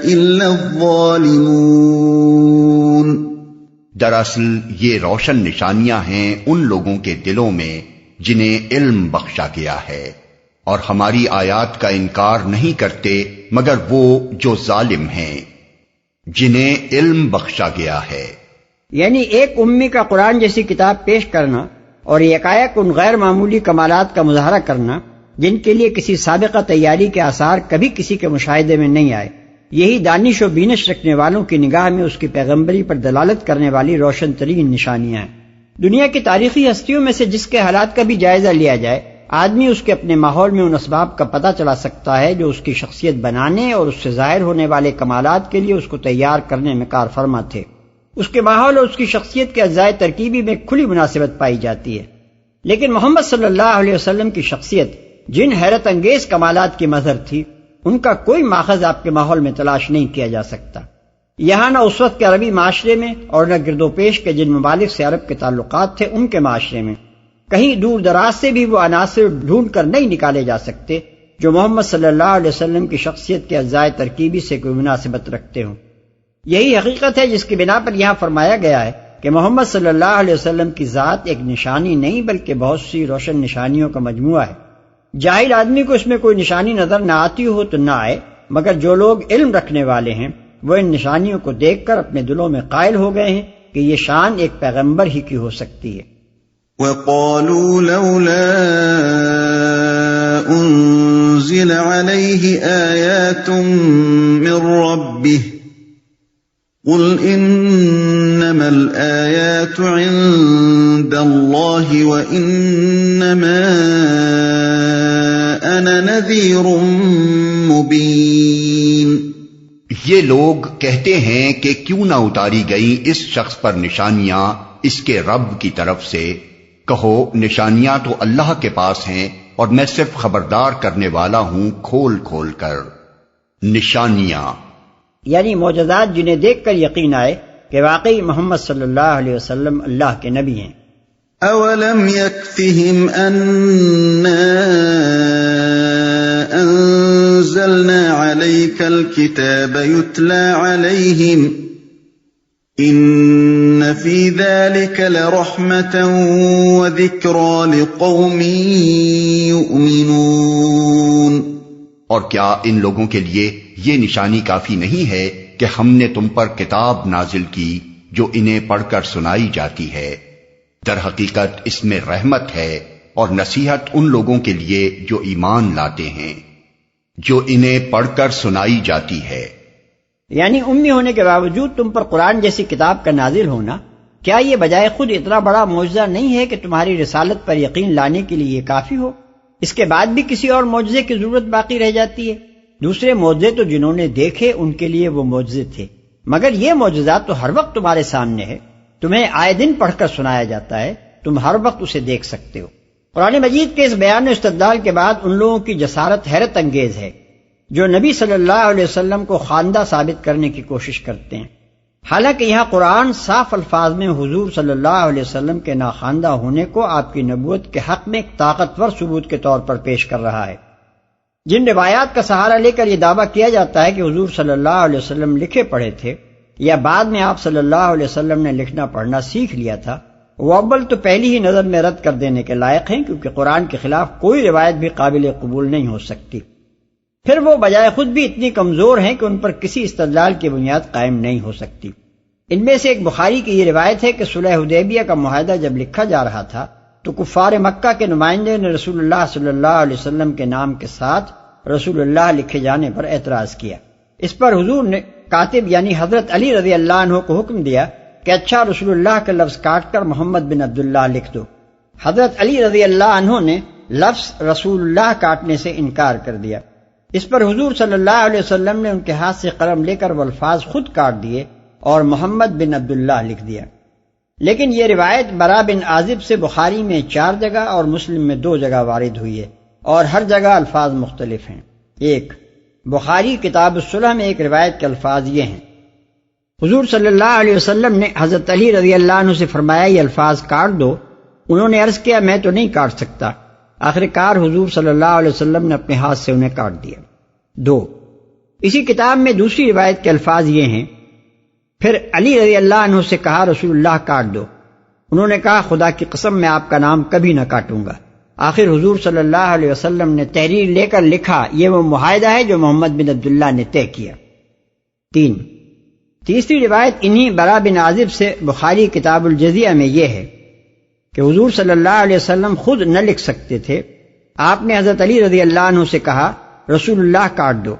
الا الظالمون۔ دراصل یہ روشن نشانیاں ہیں ان لوگوں کے دلوں میں جنہیں علم بخشا گیا ہے، اور ہماری آیات کا انکار نہیں کرتے مگر وہ جو ظالم ہیں جنہیں علم بخشا گیا ہے۔ یعنی ایک امی کا قرآن جیسی کتاب پیش کرنا اور یکایک ان غیر معمولی کمالات کا مظاہرہ کرنا جن کے لیے کسی سابقہ تیاری کے آثار کبھی کسی کے مشاہدے میں نہیں آئے، یہی دانش و بینش رکھنے والوں کی نگاہ میں اس کی پیغمبری پر دلالت کرنے والی روشن ترین نشانیاں ہیں۔ دنیا کی تاریخی ہستیوں میں سے جس کے حالات کا بھی جائزہ لیا جائے، آدمی اس کے اپنے ماحول میں ان اسباب کا پتہ چلا سکتا ہے جو اس کی شخصیت بنانے اور اس سے ظاہر ہونے والے کمالات کے لیے اس کو تیار کرنے میں کار فرما تھے۔ اس کے ماحول اور اس کی شخصیت کے اجزائے ترکیبی میں کھلی مناسبت پائی جاتی ہے، لیکن محمد صلی اللہ علیہ وسلم کی شخصیت جن حیرت انگیز کمالات کی مظہر تھی ان کا کوئی ماخذ آپ کے ماحول میں تلاش نہیں کیا جا سکتا۔ یہاں نہ اس وقت کے عربی معاشرے میں اور نہ گرد و پیش کے جن ممالک سے عرب کے تعلقات تھے ان کے معاشرے میں، کہیں دور دراز سے بھی وہ عناصر ڈھونڈ کر نہیں نکالے جا سکتے جو محمد صلی اللہ علیہ وسلم کی شخصیت کے اجزائے ترکیبی سے کوئی مناسبت رکھتے ہوں۔ یہی حقیقت ہے جس کی بنا پر یہاں فرمایا گیا ہے کہ محمد صلی اللہ علیہ وسلم کی ذات ایک نشانی نہیں بلکہ بہت سی روشن نشانیوں کا مجموعہ ہے۔ جاہل آدمی کو اس میں کوئی نشانی نظر نہ آتی ہو تو نہ آئے، مگر جو لوگ علم رکھنے والے ہیں وہ ان نشانیوں کو دیکھ کر اپنے دلوں میں قائل ہو گئے ہیں کہ یہ شان ایک پیغمبر ہی کی ہو سکتی ہے۔ وَقَالُوا لَوْلَا أُنزِلَ عَلَيْهِ آيَاتٌ مِّن رَّبِّهِ قُلْ إِنَّمَا الْآيَاتُ عِندَ اللَّهِ وَإِنَّمَا أَنَا نَذِيرٌ مُّبِينٌ۔ یہ لوگ کہتے ہیں کہ کیوں نہ اتاری گئی اس شخص پر نشانیاں اس کے رب کی طرف سے؟ کہو نشانیاں تو اللہ کے پاس ہیں اور میں صرف خبردار کرنے والا ہوں کھول کھول کر۔ نشانیاں یعنی معجزات جنہیں دیکھ کر یقین آئے کہ واقعی محمد صلی اللہ علیہ وسلم اللہ کے نبی ہیں۔ اولم یکفہم انا انزلنا علیک الکتاب یتلی علیہم ان فی ذلک لرحمۃ وذکری لقوم یؤمنون۔ اور کیا ان لوگوں کے لیے یہ نشانی کافی نہیں ہے کہ ہم نے تم پر کتاب نازل کی جو انہیں پڑھ کر سنائی جاتی ہے؟ در حقیقت اس میں رحمت ہے اور نصیحت ان لوگوں کے لیے جو ایمان لاتے ہیں، جو انہیں پڑھ کر سنائی جاتی ہے۔ یعنی امی ہونے کے باوجود تم پر قرآن جیسی کتاب کا نازل ہونا کیا یہ بجائے خود اتنا بڑا معجزہ نہیں ہے کہ تمہاری رسالت پر یقین لانے کے لیے یہ کافی ہو؟ اس کے بعد بھی کسی اور معجزے کی ضرورت باقی رہ جاتی ہے؟ دوسرے معجزے تو جنہوں نے دیکھے ان کے لیے وہ معجزے تھے، مگر یہ معجزات تو ہر وقت تمہارے سامنے ہے، تمہیں آئے دن پڑھ کر سنایا جاتا ہے، تم ہر وقت اسے دیکھ سکتے ہو۔ قرآن مجید کے اس بیان و استدلال کے بعد ان لوگوں کی جسارت حیرت انگیز ہے جو نبی صلی اللہ علیہ وسلم کو خواندہ ثابت کرنے کی کوشش کرتے ہیں، حالانکہ یہاں قرآن صاف الفاظ میں حضور صلی اللہ علیہ وسلم کے ناخواندہ ہونے کو آپ کی نبوت کے حق میں ایک طاقتور ثبوت کے طور پر پیش کر رہا ہے۔ جن روایات کا سہارا لے کر یہ دعویٰ کیا جاتا ہے کہ حضور صلی اللہ علیہ وسلم لکھے پڑھے تھے یا بعد میں آپ صلی اللہ علیہ وسلم نے لکھنا پڑھنا سیکھ لیا تھا، وہ اول تو پہلی ہی نظر میں رد کر دینے کے لائق ہیں، کیونکہ قرآن کے خلاف کوئی روایت بھی قابل قبول نہیں ہو سکتی۔ پھر وہ بجائے خود بھی اتنی کمزور ہیں کہ ان پر کسی استدلال کی بنیاد قائم نہیں ہو سکتی۔ ان میں سے ایک بخاری کی یہ روایت ہے کہ صلح حدیبیہ کا معاہدہ جب لکھا جا رہا تھا تو کفار مکہ کے نمائندے نے رسول اللہ صلی اللہ علیہ وسلم کے نام کے ساتھ رسول اللہ لکھے جانے پر اعتراض کیا۔ اس پر حضور نے کاتب یعنی حضرت علی رضی اللہ عنہ کو حکم دیا کہ اچھا، رسول اللہ کا لفظ کاٹ کر محمد بن عبداللہ لکھ دو۔ حضرت علی رضی اللہ عنہ نے لفظ رسول اللہ کاٹنے سے انکار کر دیا۔ اس پر حضور صلی اللہ علیہ وسلم نے ان کے ہاتھ سے قلم لے کر وہ الفاظ خود کاٹ دیے اور محمد بن عبداللہ لکھ دیا۔ لیکن یہ روایت برا بن عازب سے بخاری میں 4 جگہ اور مسلم میں 2 جگہ وارد ہوئی ہے، اور ہر جگہ الفاظ مختلف ہیں۔ 1، بخاری کتاب الصلح میں ایک روایت کے الفاظ یہ ہیں: حضور صلی اللہ علیہ وسلم نے حضرت علی رضی اللہ عنہ سے فرمایا یہ الفاظ کاٹ دو۔ انہوں نے عرض کیا میں تو نہیں کاٹ سکتا۔ آخر کار حضور صلی اللہ علیہ وسلم نے اپنے ہاتھ سے انہیں کاٹ دیا۔ 2، اسی کتاب میں دوسری روایت کے الفاظ یہ ہیں: پھر علی رضی اللہ عنہ سے کہا رسول اللہ کاٹ دو۔ انہوں نے کہا خدا کی قسم میں آپ کا نام کبھی نہ کاٹوں گا۔ آخر حضور صلی اللہ علیہ وسلم نے تحریر لے کر لکھا یہ وہ معاہدہ ہے جو محمد بن عبداللہ نے طے کیا۔ 3، تیسری روایت انہی برا بن عازب سے بخاری کتاب الجزیہ میں یہ ہے کہ حضور صلی اللہ علیہ وسلم خود نہ لکھ سکتے تھے، آپ نے حضرت علی رضی اللہ عنہ سے کہا رسول اللہ کاٹ دو۔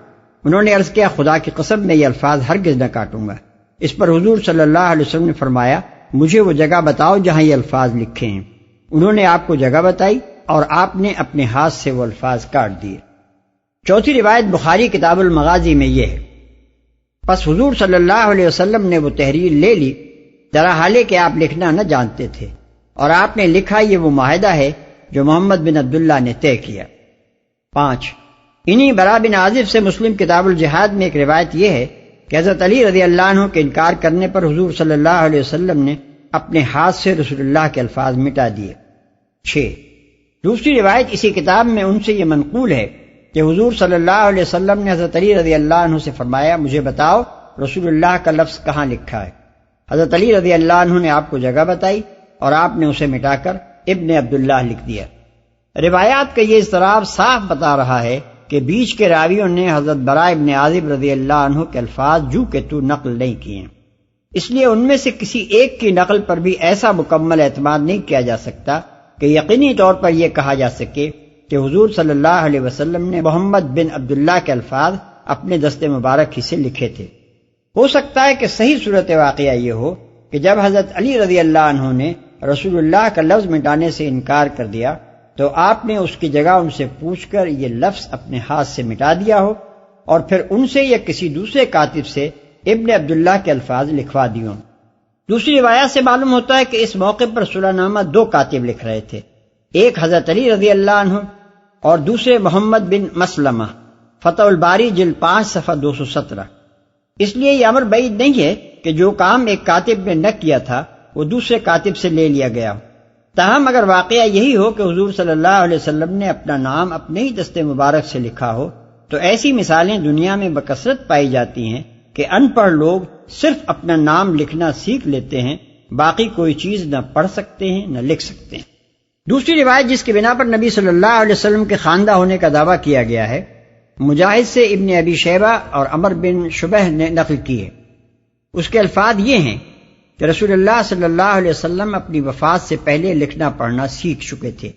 انہوں نے عرض کیا خدا کی قسم میں یہ الفاظ ہرگز نہ کاٹوں گا۔ اس پر حضور صلی اللہ علیہ وسلم نے فرمایا مجھے وہ جگہ بتاؤ جہاں یہ الفاظ لکھے ہیں۔ انہوں نے آپ کو جگہ بتائی اور آپ نے اپنے ہاتھ سے وہ الفاظ کاٹ دیے۔ چوتھی روایت بخاری کتاب المغازی میں یہ ہے: پس حضور صلی اللہ علیہ وسلم نے وہ تحریر لے لی، درحالے کہ آپ لکھنا نہ جانتے تھے، اور آپ نے لکھا یہ وہ معاہدہ ہے جو محمد بن عبداللہ نے طے کیا۔ 5، انہی برا بن عازب سے مسلم کتاب الجہاد میں ایک روایت یہ ہے کہ حضرت علی رضی اللہ عنہ کے انکار کرنے پر حضور صلی اللہ علیہ وسلم نے اپنے ہاتھ سے رسول اللہ کے الفاظ مٹا دیے۔ 6، دوسری روایت اسی کتاب میں ان سے یہ منقول ہے کہ حضور صلی اللہ علیہ وسلم نے حضرت علی رضی اللہ عنہ سے فرمایا مجھے بتاؤ رسول اللہ کا لفظ کہاں لکھا ہے۔ حضرت علی رضی اللہ عنہ نے آپ کو جگہ بتائی اور آپ نے اسے مٹا کر ابن عبداللہ لکھ دیا۔ روایات کا یہ اضطراب صاف بتا رہا ہے کہ بیچ کے راویوں نے حضرت براء ابن عازب رضی اللہ عنہ کے الفاظ جو کہ تو نقل نہیں کیے، اس لیے ان میں سے کسی ایک کی نقل پر بھی ایسا مکمل اعتماد نہیں کیا جا سکتا کہ یقینی طور پر یہ کہا جا سکے کہ حضور صلی اللہ علیہ وسلم نے محمد بن عبداللہ کے الفاظ اپنے دست مبارک ہی سے لکھے تھے۔ ہو سکتا ہے کہ صحیح صورت واقعہ یہ ہو کہ جب حضرت علی رضی اللہ عنہ نے رسول اللہ کا لفظ مٹانے سے انکار کر دیا تو آپ نے اس کی جگہ ان سے پوچھ کر یہ لفظ اپنے ہاتھ سے مٹا دیا ہو، اور پھر ان سے یا کسی دوسرے کاتب سے ابن عبداللہ کے الفاظ لکھوا دیے ہوں۔ دوسری روایت سے معلوم ہوتا ہے کہ اس موقع پر صلح نامہ 2 کاتب لکھ رہے تھے، ایک حضرت علی رضی اللہ عنہ اور دوسرے محمد بن مسلمہ۔ فتح الباری جلد 5 صفحہ 217۔ اس لیے یہ امر بعید نہیں ہے کہ جو کام ایک کاتب نے نہ کیا تھا وہ دوسرے کاتب سے لے لیا گیا۔ تاہم اگر واقعہ یہی ہو کہ حضور صلی اللہ علیہ وسلم نے اپنا نام اپنے ہی دست مبارک سے لکھا ہو تو ایسی مثالیں دنیا میں بکثرت پائی جاتی ہیں کہ ان پڑھ لوگ صرف اپنا نام لکھنا سیکھ لیتے ہیں، باقی کوئی چیز نہ پڑھ سکتے ہیں نہ لکھ سکتے ہیں۔ دوسری روایت جس کی بنا پر نبی صلی اللہ علیہ وسلم کے خواندہ ہونے کا دعویٰ کیا گیا ہے مجاہد سے ابن ابی شیبہ اور عمر بن شبہ نے نقل کی ہے۔ اس کے الفاظ یہ ہیں کہ رسول اللہ صلی اللہ علیہ وسلم اپنی وفات سے پہلے لکھنا پڑھنا سیکھ چکے تھے،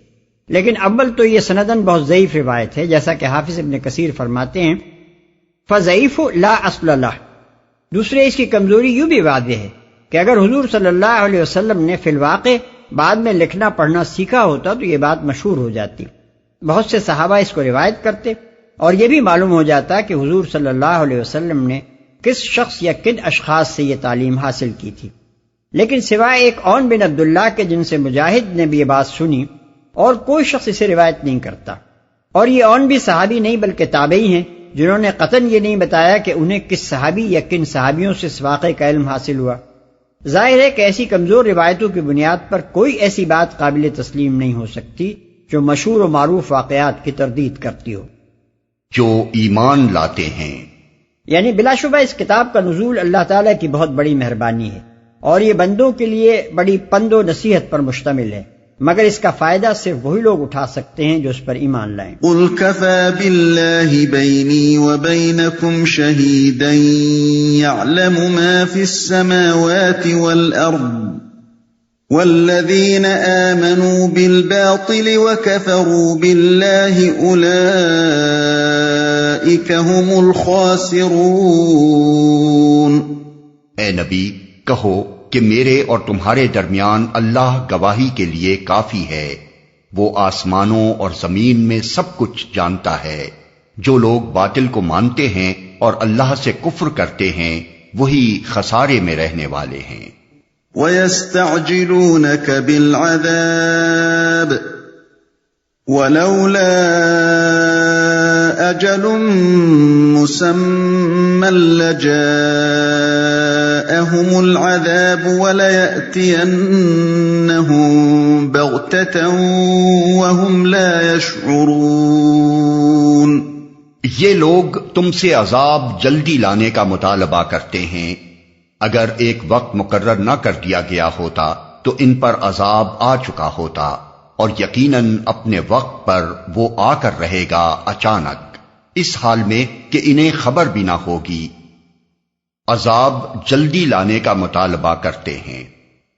لیکن اول تو یہ سندن بہت ضعیف روایت ہے، جیسا کہ حافظ ابن کثیر فرماتے ہیں فضعیف لا اصل لہ۔ دوسرے اس کی کمزوری یوں بھی واضح ہے کہ اگر حضور صلی اللہ علیہ وسلم نے فی الواقع بعد میں لکھنا پڑھنا سیکھا ہوتا تو یہ بات مشہور ہو جاتی، بہت سے صحابہ اس کو روایت کرتے اور یہ بھی معلوم ہو جاتا کہ حضور صلی اللہ علیہ وسلم نے کس شخص یا کن اشخاص سے یہ تعلیم حاصل کی تھی۔ لیکن سوائے ایک عون بن عبداللہ کے جن سے مجاہد نے بھی یہ بات سنی اور کوئی شخص اسے روایت نہیں کرتا، اور یہ عون بھی صحابی نہیں بلکہ تابعی ہیں جنہوں نے قطعاً یہ نہیں بتایا کہ انہیں کس صحابی یا کن صحابیوں سے اس واقعے کا علم حاصل ہوا۔ ظاہر ہے کہ ایسی کمزور روایتوں کی بنیاد پر کوئی ایسی بات قابل تسلیم نہیں ہو سکتی جو مشہور و معروف واقعات کی تردید کرتی ہو۔ جو ایمان لاتے ہیں، یعنی بلا شبہ اس کتاب کا نزول اللہ تعالیٰ کی بہت بڑی مہربانی ہے، اور یہ بندوں کے لیے بڑی پند و نصیحت پر مشتمل ہے، مگر اس کا فائدہ صرف وہی لوگ اٹھا سکتے ہیں جو اس پر ایمان لائیں۔ قل كفى بالله بيني وبينكم شهيدا يعلم ما في السماوات والأرض والذين آمنوا بالباطل وكفروا بالله أولئك هم الخاسرون۔ اے نبی کہو کہ میرے اور تمہارے درمیان اللہ گواہی کے لیے کافی ہے، وہ آسمانوں اور زمین میں سب کچھ جانتا ہے۔ جو لوگ باطل کو مانتے ہیں اور اللہ سے کفر کرتے ہیں وہی خسارے میں رہنے والے ہیں۔ وَيَسْتَعْجِلُونَكَ بِالْعَذَابِ وَلَوْلَا أَجَلٌ مُّسَمًّى لَّجَاءَهُمُ الْعَذَابُ وَلَيَأْتِيَنَّهُم بَغْتَةً وَهُمْ لَا يَشْعُرُونَ۔ یہ لوگ تم سے عذاب جلدی لانے کا مطالبہ کرتے ہیں، اگر ایک وقت مقرر نہ کر دیا گیا ہوتا تو ان پر عذاب آ چکا ہوتا، اور یقیناً اپنے وقت پر وہ آ کر رہے گا اچانک، اس حال میں کہ انہیں خبر بھی نہ ہوگی۔ عذاب جلدی لانے کا مطالبہ کرتے ہیں،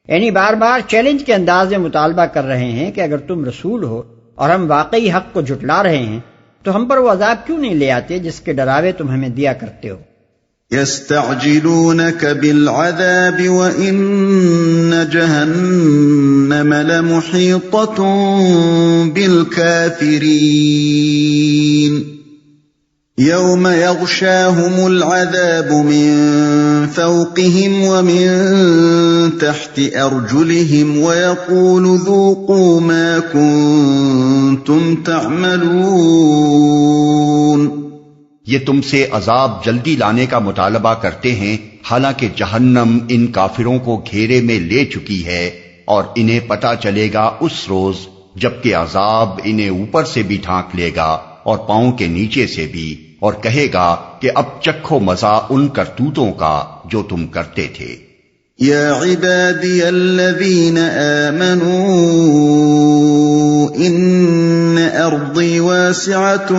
یعنی بار بار چیلنج کے انداز میں مطالبہ کر رہے ہیں کہ اگر تم رسول ہو اور ہم واقعی حق کو جھٹلا رہے ہیں تو ہم پر وہ عذاب کیوں نہیں لے آتے جس کے ڈراوے تم ہمیں دیا کرتے ہو۔ يَسْتَعْجِلُونَكَ بِالْعَذَابِ وَإِنَّ جَهَنَّمَ لَمُحِيطَةٌ بِالْكَافِرِينَ يَوْمَ يَغْشَاهُمُ الْعَذَابُ مِنْ فَوْقِهِمْ وَمِنْ تَحْتِ أَرْجُلِهِمْ وَيَقُولُ ذُوقُوا مَا كُنْتُمْ تَعْمَلُونَ۔ یہ تم سے عذاب جلدی لانے کا مطالبہ کرتے ہیں حالانکہ جہنم ان کافروں کو گھیرے میں لے چکی ہے، اور انہیں پتہ چلے گا اس روز جبکہ عذاب انہیں اوپر سے بھی ڈھانک لے گا اور پاؤں کے نیچے سے بھی، اور کہے گا کہ اب چکھو مزہ ان کرتوتوں کا جو تم کرتے تھے۔ یا عبادی الذین آمنوا ان ارضی واسعۃ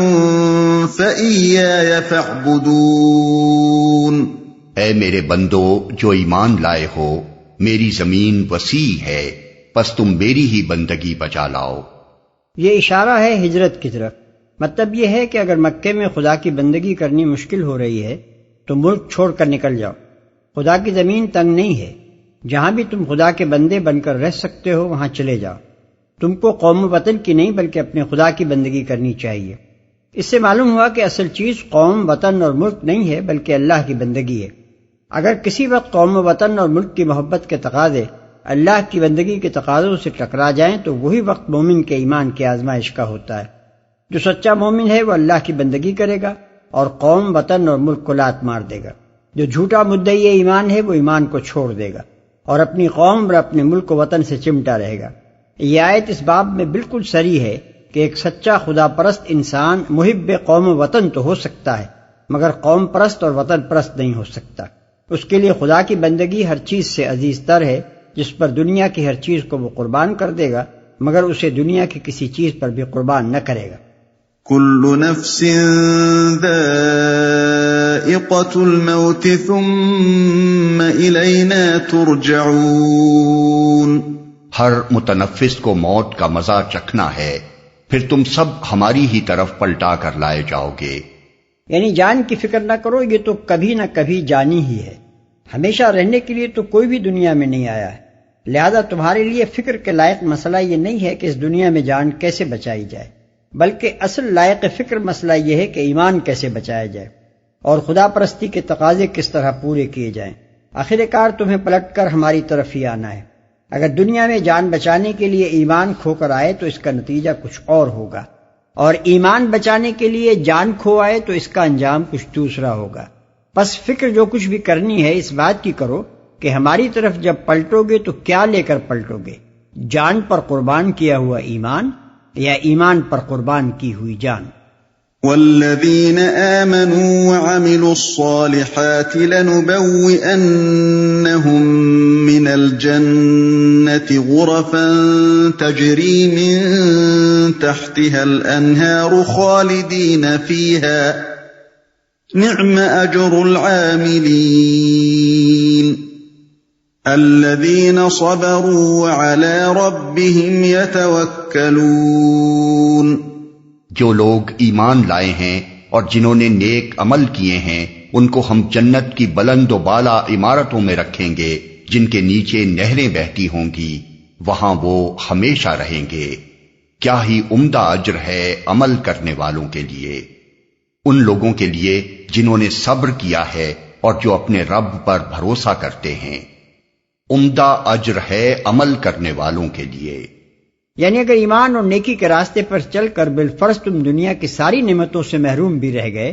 فإیایا فاعبدون۔ اے میرے بندو جو ایمان لائے ہو، میری زمین وسیع ہے، پس تم میری ہی بندگی بچا لاؤ۔ یہ اشارہ ہے ہجرت کی طرف، مطلب یہ ہے کہ اگر مکے میں خدا کی بندگی کرنی مشکل ہو رہی ہے تو ملک چھوڑ کر نکل جاؤ۔ خدا کی زمین تنگ نہیں ہے، جہاں بھی تم خدا کے بندے بن کر رہ سکتے ہو وہاں چلے جاؤ۔ تم کو قوم و وطن کی نہیں بلکہ اپنے خدا کی بندگی کرنی چاہیے۔ اس سے معلوم ہوا کہ اصل چیز قوم، وطن اور ملک نہیں ہے بلکہ اللہ کی بندگی ہے۔ اگر کسی وقت قوم و وطن اور ملک کی محبت کے تقاضے اللہ کی بندگی کے تقاضوں سے ٹکرا جائیں تو وہی وقت مومن کے ایمان کی آزمائش کا ہوتا ہے۔ جو سچا مومن ہے وہ اللہ کی بندگی کرے گا اور قوم، وطن اور ملک کو لات مار دے گا۔ جو جھوٹا مدعی ایمان ہے وہ ایمان کو چھوڑ دے گا اور اپنی قوم اور اپنے ملک و وطن سے چمٹا رہے گا۔ یہ آیت اس باب میں بالکل صریح ہے کہ ایک سچا خدا پرست انسان محب قوم و وطن تو ہو سکتا ہے مگر قوم پرست اور وطن پرست نہیں ہو سکتا۔ اس کے لیے خدا کی بندگی ہر چیز سے عزیز تر ہے، جس پر دنیا کی ہر چیز کو وہ قربان کر دے گا مگر اسے دنیا کی کسی چیز پر بھی قربان نہ کرے گا۔ کل نفس ذائقۃ الموت ثم الینا ترجعون۔ ہر متنفس کو موت کا مزہ چکھنا ہے، پھر تم سب ہماری ہی طرف پلٹا کر لائے جاؤ گے۔ یعنی جان کی فکر نہ کرو، یہ تو کبھی نہ کبھی جانی ہی ہے، ہمیشہ رہنے کے لیے تو کوئی بھی دنیا میں نہیں آیا ہے، لہذا تمہارے لیے فکر کے لائق مسئلہ یہ نہیں ہے کہ اس دنیا میں جان کیسے بچائی جائے، بلکہ اصل لائق فکر مسئلہ یہ ہے کہ ایمان کیسے بچایا جائے اور خدا پرستی کے تقاضے کس طرح پورے کیے جائیں۔ آخر کار تمہیں پلٹ کر ہماری طرف ہی آنا ہے۔ اگر دنیا میں جان بچانے کے لیے ایمان کھو کر آئے تو اس کا نتیجہ کچھ اور ہوگا، اور ایمان بچانے کے لیے جان کھو آئے تو اس کا انجام کچھ دوسرا ہوگا۔ پس فکر جو کچھ بھی کرنی ہے اس بات کی کرو کہ ہماری طرف جب پلٹو گے تو کیا لے کر پلٹو گے، جان پر قربان کیا ہوا ایمان یا ایمان پر قربان کی ہوئی جان۔ والذين آمنوا وعملوا الصالحات لنبوئنهم من الجنة غرفا تجري من تحتها الأنهار خالدين فيها نعم أجر العاملين الذين صبروا وعلى ربهم يتوكلون۔ جو لوگ ایمان لائے ہیں اور جنہوں نے نیک عمل کیے ہیں ان کو ہم جنت کی بلند و بالا عمارتوں میں رکھیں گے جن کے نیچے نہریں بہتی ہوں گی، وہاں وہ ہمیشہ رہیں گے۔ کیا ہی عمدہ اجر ہے عمل کرنے والوں کے لیے، ان لوگوں کے لیے جنہوں نے صبر کیا ہے اور جو اپنے رب پر بھروسہ کرتے ہیں۔ عمدہ اجر ہے عمل کرنے والوں کے لیے۔ یعنی اگر ایمان اور نیکی کے راستے پر چل کر بالفرض تم دنیا کی ساری نعمتوں سے محروم بھی رہ گئے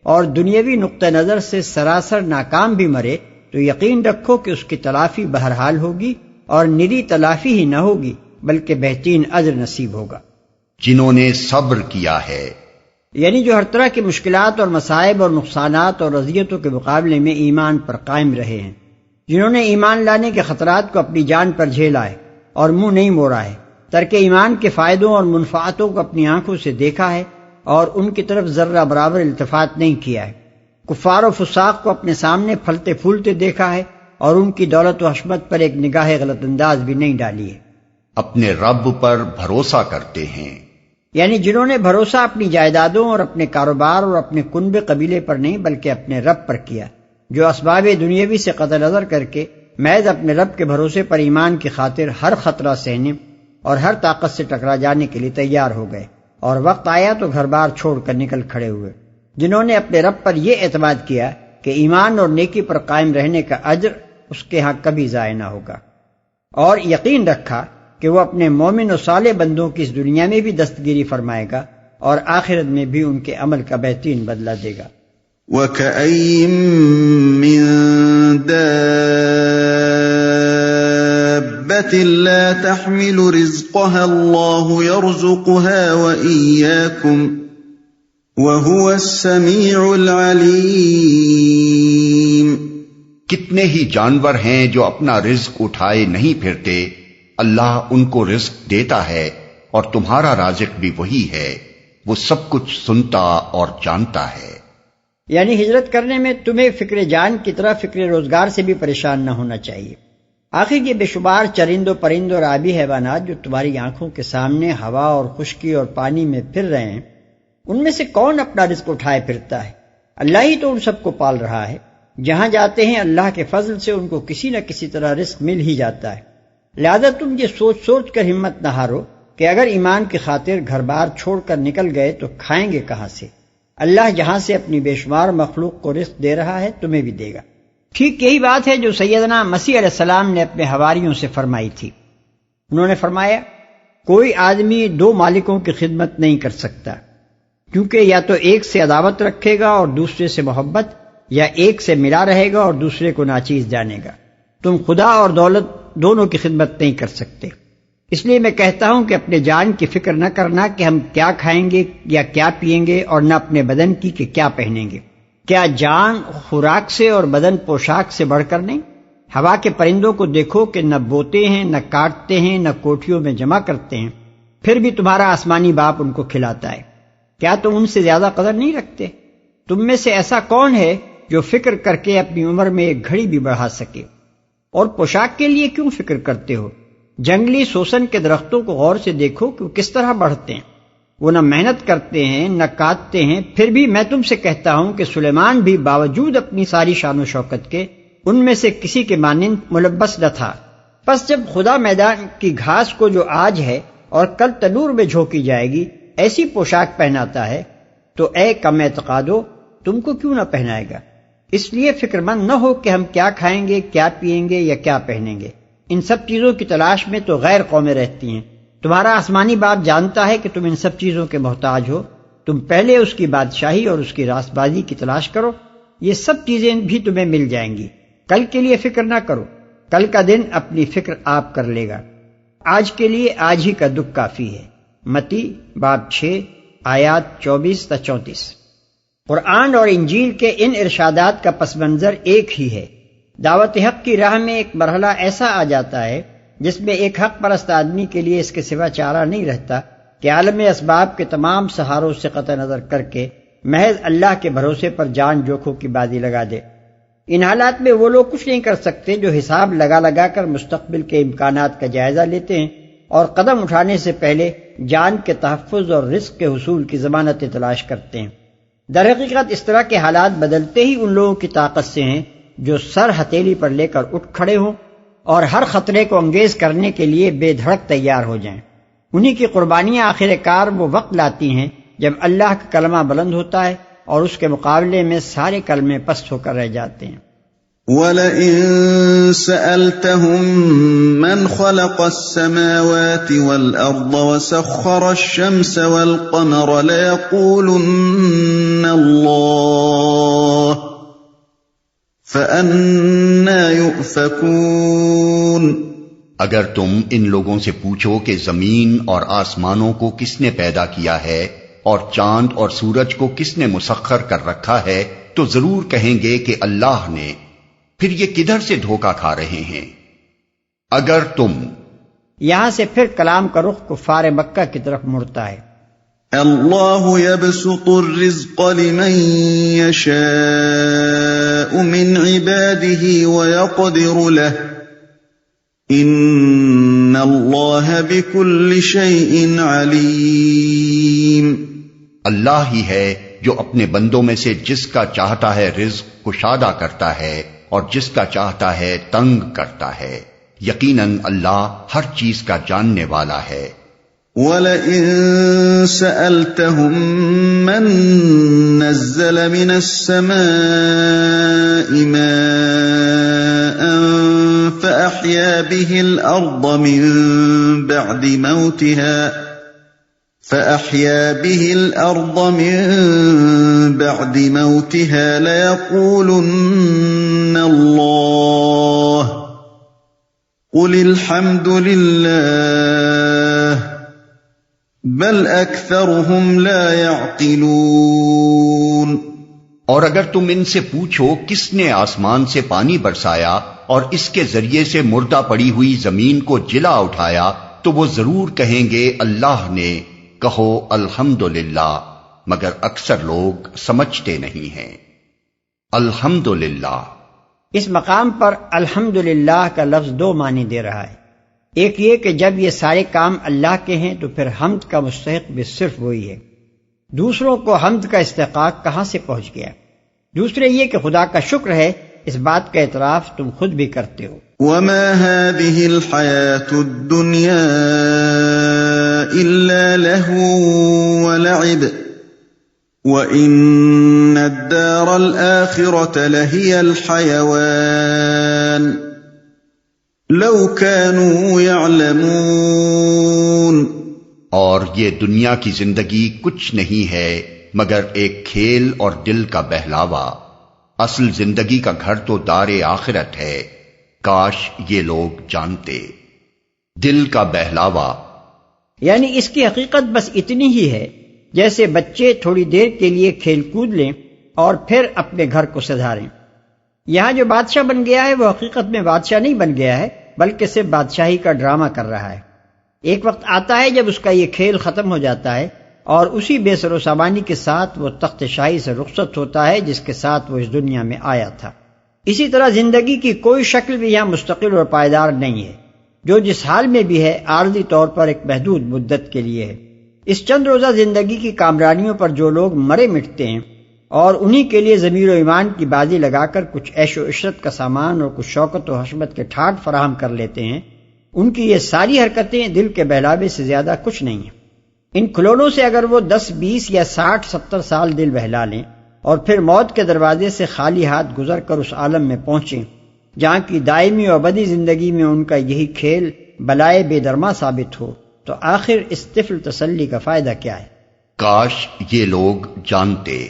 اور دنیاوی نقطہ نظر سے سراسر ناکام بھی مرے تو یقین رکھو کہ اس کی تلافی بہرحال ہوگی، اور نری تلافی ہی نہ ہوگی بلکہ بہترین اجر نصیب ہوگا۔ جنہوں نے صبر کیا ہے، یعنی جو ہر طرح کی مشکلات اور مصائب اور نقصانات اور اذیتوں کے مقابلے میں ایمان پر قائم رہے ہیں، جنہوں نے ایمان لانے کے خطرات کو اپنی جان پر جھیلا ہے اور منہ نہیں موڑا ہے، ترک ایمان کے فائدوں اور منفعتوں کو اپنی آنکھوں سے دیکھا ہے اور ان کی طرف ذرہ برابر التفات نہیں کیا ہے، کفار و فساق کو اپنے سامنے پھلتے پھولتے دیکھا ہے اور ان کی دولت و حشمت پر ایک نگاہ غلط انداز بھی نہیں ڈالی ہے، اپنے رب پر بھروسہ کرتے ہیں۔ یعنی جنہوں نے بھروسہ اپنی جائیدادوں اور اپنے کاروبار اور اپنے کنبے قبیلے پر نہیں بلکہ اپنے رب پر کیا، جو اسباب دنیاوی سے قطع نظر کر کے محض اپنے رب کے بھروسے پر ایمان کی خاطر ہر خطرہ سہنے اور ہر طاقت سے ٹکرا جانے کے لیے تیار ہو گئے، اور وقت آیا تو گھر بار چھوڑ کر نکل کھڑے ہوئے۔ جنہوں نے اپنے رب پر یہ اعتماد کیا کہ ایمان اور نیکی پر قائم رہنے کا اجر اس کے ہاں کبھی ضائع نہ ہوگا، اور یقین رکھا کہ وہ اپنے مومن و صالح بندوں کی اس دنیا میں بھی دستگیری فرمائے گا اور آخرت میں بھی ان کے عمل کا بہترین بدلہ دے گا۔ وَكَأَيٍّ مِّن دَابَّةٍ لَّا تَحْمِلُ رِزْقَهَا اللَّهُ يَرْزُقُهَا وَإِيَّاكُمْ وَهُوَ السَّمِيعُ الْعَلِيمُ۔ کتنے ہی جانور ہیں جو اپنا رزق اٹھائے نہیں پھرتے، اللہ ان کو رزق دیتا ہے اور تمہارا رازق بھی وہی ہے، وہ سب کچھ سنتا اور جانتا ہے۔ یعنی ہجرت کرنے میں تمہیں فکر جان کی طرح فکر روزگار سے بھی پریشان نہ ہونا چاہیے۔ آخر یہ بے شمار چرند و پرند اور آبی حیوانات جو تمہاری آنکھوں کے سامنے ہوا اور خشکی اور پانی میں پھر رہے ہیں، ان میں سے کون اپنا رزق اٹھائے پھرتا ہے؟ اللہ ہی تو ان سب کو پال رہا ہے۔ جہاں جاتے ہیں اللہ کے فضل سے ان کو کسی نہ کسی طرح رزق مل ہی جاتا ہے۔ لہذا تم یہ سوچ سوچ کر ہمت نہ ہارو کہ اگر ایمان کی خاطر گھر بار چھوڑ کر نکل گئے تو کھائیں گے کہاں سے؟ اللہ جہاں سے اپنی بے شمار مخلوق کو رزق دے رہا ہے تمہیں بھی دے گا۔ ٹھیک یہی بات ہے جو سیدنا مسیح علیہ السلام نے اپنے حواریوں سے فرمائی تھی۔ انہوں نے فرمایا، کوئی آدمی دو مالکوں کی خدمت نہیں کر سکتا، کیونکہ یا تو ایک سے عداوت رکھے گا اور دوسرے سے محبت، یا ایک سے ملا رہے گا اور دوسرے کو ناچیز جانے گا۔ تم خدا اور دولت دونوں کی خدمت نہیں کر سکتے۔ اس لیے میں کہتا ہوں کہ اپنے جان کی فکر نہ کرنا کہ ہم کیا کھائیں گے یا کیا پئیں گے، اور نہ اپنے بدن کی کہ کیا پہنیں گے۔ کیا جان خوراک سے اور بدن پوشاک سے بڑھ کر نہیں؟ ہوا کے پرندوں کو دیکھو کہ نہ بوتے ہیں، نہ کاٹتے ہیں، نہ کوٹھیوں میں جمع کرتے ہیں، پھر بھی تمہارا آسمانی باپ ان کو کھلاتا ہے۔ کیا تم ان سے زیادہ قدر نہیں رکھتے؟ تم میں سے ایسا کون ہے جو فکر کر کے اپنی عمر میں ایک گھڑی بھی بڑھا سکے؟ اور پوشاک کے لیے کیوں فکر کرتے ہو؟ جنگلی سوسن کے درختوں کو غور سے دیکھو کہ وہ کس طرح بڑھتے ہیں۔ وہ نہ محنت کرتے ہیں نہ کاٹتے ہیں، پھر بھی میں تم سے کہتا ہوں کہ سلیمان بھی باوجود اپنی ساری شان و شوکت کے ان میں سے کسی کے مانند ملبس نہ تھا۔ پس جب خدا میدان کی گھاس کو جو آج ہے اور کل تنور میں جھونکی جائے گی ایسی پوشاک پہناتا ہے تو اے کم اعتقادو، تم کو کیوں نہ پہنائے گا؟ اس لیے فکر مند نہ ہو کہ ہم کیا کھائیں گے، کیا پئیں گے یا کیا پہنیں گے۔ ان سب چیزوں کی تلاش میں تو غیر قومیں رہتی ہیں۔ تمہارا آسمانی باپ جانتا ہے کہ تم ان سب چیزوں کے محتاج ہو۔ تم پہلے اس کی بادشاہی اور اس کی راست بازی کی تلاش کرو، یہ سب چیزیں بھی تمہیں مل جائیں گی۔ کل کے لیے فکر نہ کرو، کل کا دن اپنی فکر آپ کر لے گا۔ آج کے لیے آج ہی کا دکھ کافی ہے۔ متی باب 6 آیات 24 تا 34۔ قرآن اور انجیل کے ان ارشادات کا پس منظر ایک ہی ہے۔ دعوت حق کی راہ میں ایک مرحلہ ایسا آ جاتا ہے جس میں ایک حق پرست آدمی کے لیے اس کے سوا چارہ نہیں رہتا کہ عالم اسباب کے تمام سہاروں سے قطع نظر کر کے محض اللہ کے بھروسے پر جان جوکھوں کی بازی لگا دے۔ ان حالات میں وہ لوگ کچھ نہیں کر سکتے جو حساب لگا لگا کر مستقبل کے امکانات کا جائزہ لیتے ہیں اور قدم اٹھانے سے پہلے جان کے تحفظ اور رزق کے حصول کی ضمانتیں تلاش کرتے ہیں۔ در حقیقت اس طرح کے حالات بدلتے ہی ان لوگوں کی طاقت سے ہیں جو سر ہتھیلی پر لے کر اٹھ کھڑے ہوں اور ہر خطرے کو انگیز کرنے کے لیے بے دھڑک تیار ہو جائیں۔ انہی کی قربانیاں آخر کار وہ وقت لاتی ہیں جب اللہ کا کلمہ بلند ہوتا ہے اور اس کے مقابلے میں سارے کلمے پست ہو کر رہ جاتے ہیں۔ وَلَئِن سَأَلْتَهُم مَّنْ خَلَقَ السَّمَاوَاتِ وَالْأَرْضَ وَسَخَّرَ الشَّمْسَ وَالْقَمَرَ لَيَقُولُنَّ اللَّهُ فَأَنَّىٰ يُؤْفَكُونَ۔ اگر تم ان لوگوں سے پوچھو کہ زمین اور آسمانوں کو کس نے پیدا کیا ہے اور چاند اور سورج کو کس نے مسخر کر رکھا ہے تو ضرور کہیں گے کہ اللہ نے، پھر یہ کدھر سے دھوکہ کھا رہے ہیں۔ اگر تم، یہاں سے پھر کلام کا رخ کفار مکہ کی طرف مڑتا ہے۔ اللہ يبسط الرزق لمن يشاء من عباده ويقدر له ان اللہ بكل شيء علیم۔ اللہ ہی ہے جو اپنے بندوں میں سے جس کا چاہتا ہے رزق کشادہ کرتا ہے اور جس کا چاہتا ہے تنگ کرتا ہے، یقیناً اللہ ہر چیز کا جاننے والا ہے۔ وَلَئِن سَأَلْتَهُم مَّن نَّزَّلَ مِنَ السَّمَاءِ مَاءً فَأَحْيَا بِهِ الْأَرْضَ مِن بَعْدِ مَوْتِهَا لَيَقُولُنَّ اللَّهُ قُلِ الْحَمْدُ لِلَّهِ بل اکثرهم لا يعقلون۔ اور اگر تم ان سے پوچھو کس نے آسمان سے پانی برسایا اور اس کے ذریعے سے مردہ پڑی ہوئی زمین کو جلا اٹھایا تو وہ ضرور کہیں گے اللہ نے، کہو الحمدللہ، مگر اکثر لوگ سمجھتے نہیں ہیں۔ الحمدللہ، اس مقام پر الحمدللہ کا لفظ دو معنی دے رہا ہے۔ ایک یہ کہ جب یہ سارے کام اللہ کے ہیں تو پھر حمد کا مستحق بھی صرف وہی ہے، دوسروں کو حمد کا استحقاق کہاں سے پہنچ گیا؟ دوسرے یہ کہ خدا کا شکر ہے، اس بات کا اعتراف تم خود بھی کرتے ہو۔ وَمَا هَذِهِ الْحَيَاةُ الدُّنْيَا إِلَّا لَهْوٌ وَلَعِبٌ وَإِنَّ الدَّارَ الْآخِرَةَ لَهِيَ الْحَيَوَانُ لَوْ كَانُوا يَعْلَمُونَ۔ اور یہ دنیا کی زندگی کچھ نہیں ہے مگر ایک کھیل اور دل کا بہلاوا، اصل زندگی کا گھر تو دار آخرت ہے، کاش یہ لوگ جانتے۔ دل کا بہلاوا یعنی اس کی حقیقت بس اتنی ہی ہے جیسے بچے تھوڑی دیر کے لیے کھیل کود لیں اور پھر اپنے گھر کو سدھاریں۔ یہاں جو بادشاہ بن گیا ہے وہ حقیقت میں بادشاہ نہیں بن گیا ہے بلکہ صرف بادشاہی کا ڈرامہ کر رہا ہے۔ ایک وقت آتا ہے جب اس کا یہ کھیل ختم ہو جاتا ہے اور اسی بے سر و سامانی کے ساتھ وہ تخت شاہی سے رخصت ہوتا ہے جس کے ساتھ وہ اس دنیا میں آیا تھا۔ اسی طرح زندگی کی کوئی شکل بھی یہاں مستقل اور پائیدار نہیں ہے، جو جس حال میں بھی ہے عارضی طور پر ایک محدود مدت کے لیے ہے۔ اس چند روزہ زندگی کی کامرانیوں پر جو لوگ مرے مٹتے ہیں اور انہی کے لیے ضمیر و ایمان کی بازی لگا کر کچھ عیش و عشرت کا سامان اور کچھ شوکت و حشمت کے ٹھاٹ فراہم کر لیتے ہیں، ان کی یہ ساری حرکتیں دل کے بہلاوے سے زیادہ کچھ نہیں ہیں۔ ان کھلونوں سے اگر وہ 10 20 یا 60 70 سال دل بہلا لیں اور پھر موت کے دروازے سے خالی ہاتھ گزر کر اس عالم میں پہنچیں جہاں کی دائمی و ابدی زندگی میں ان کا یہی کھیل بلائے بے درما ثابت ہو، تو آخر اس طفل تسلی کا فائدہ کیا ہے؟ کاش یہ لوگ جانتے۔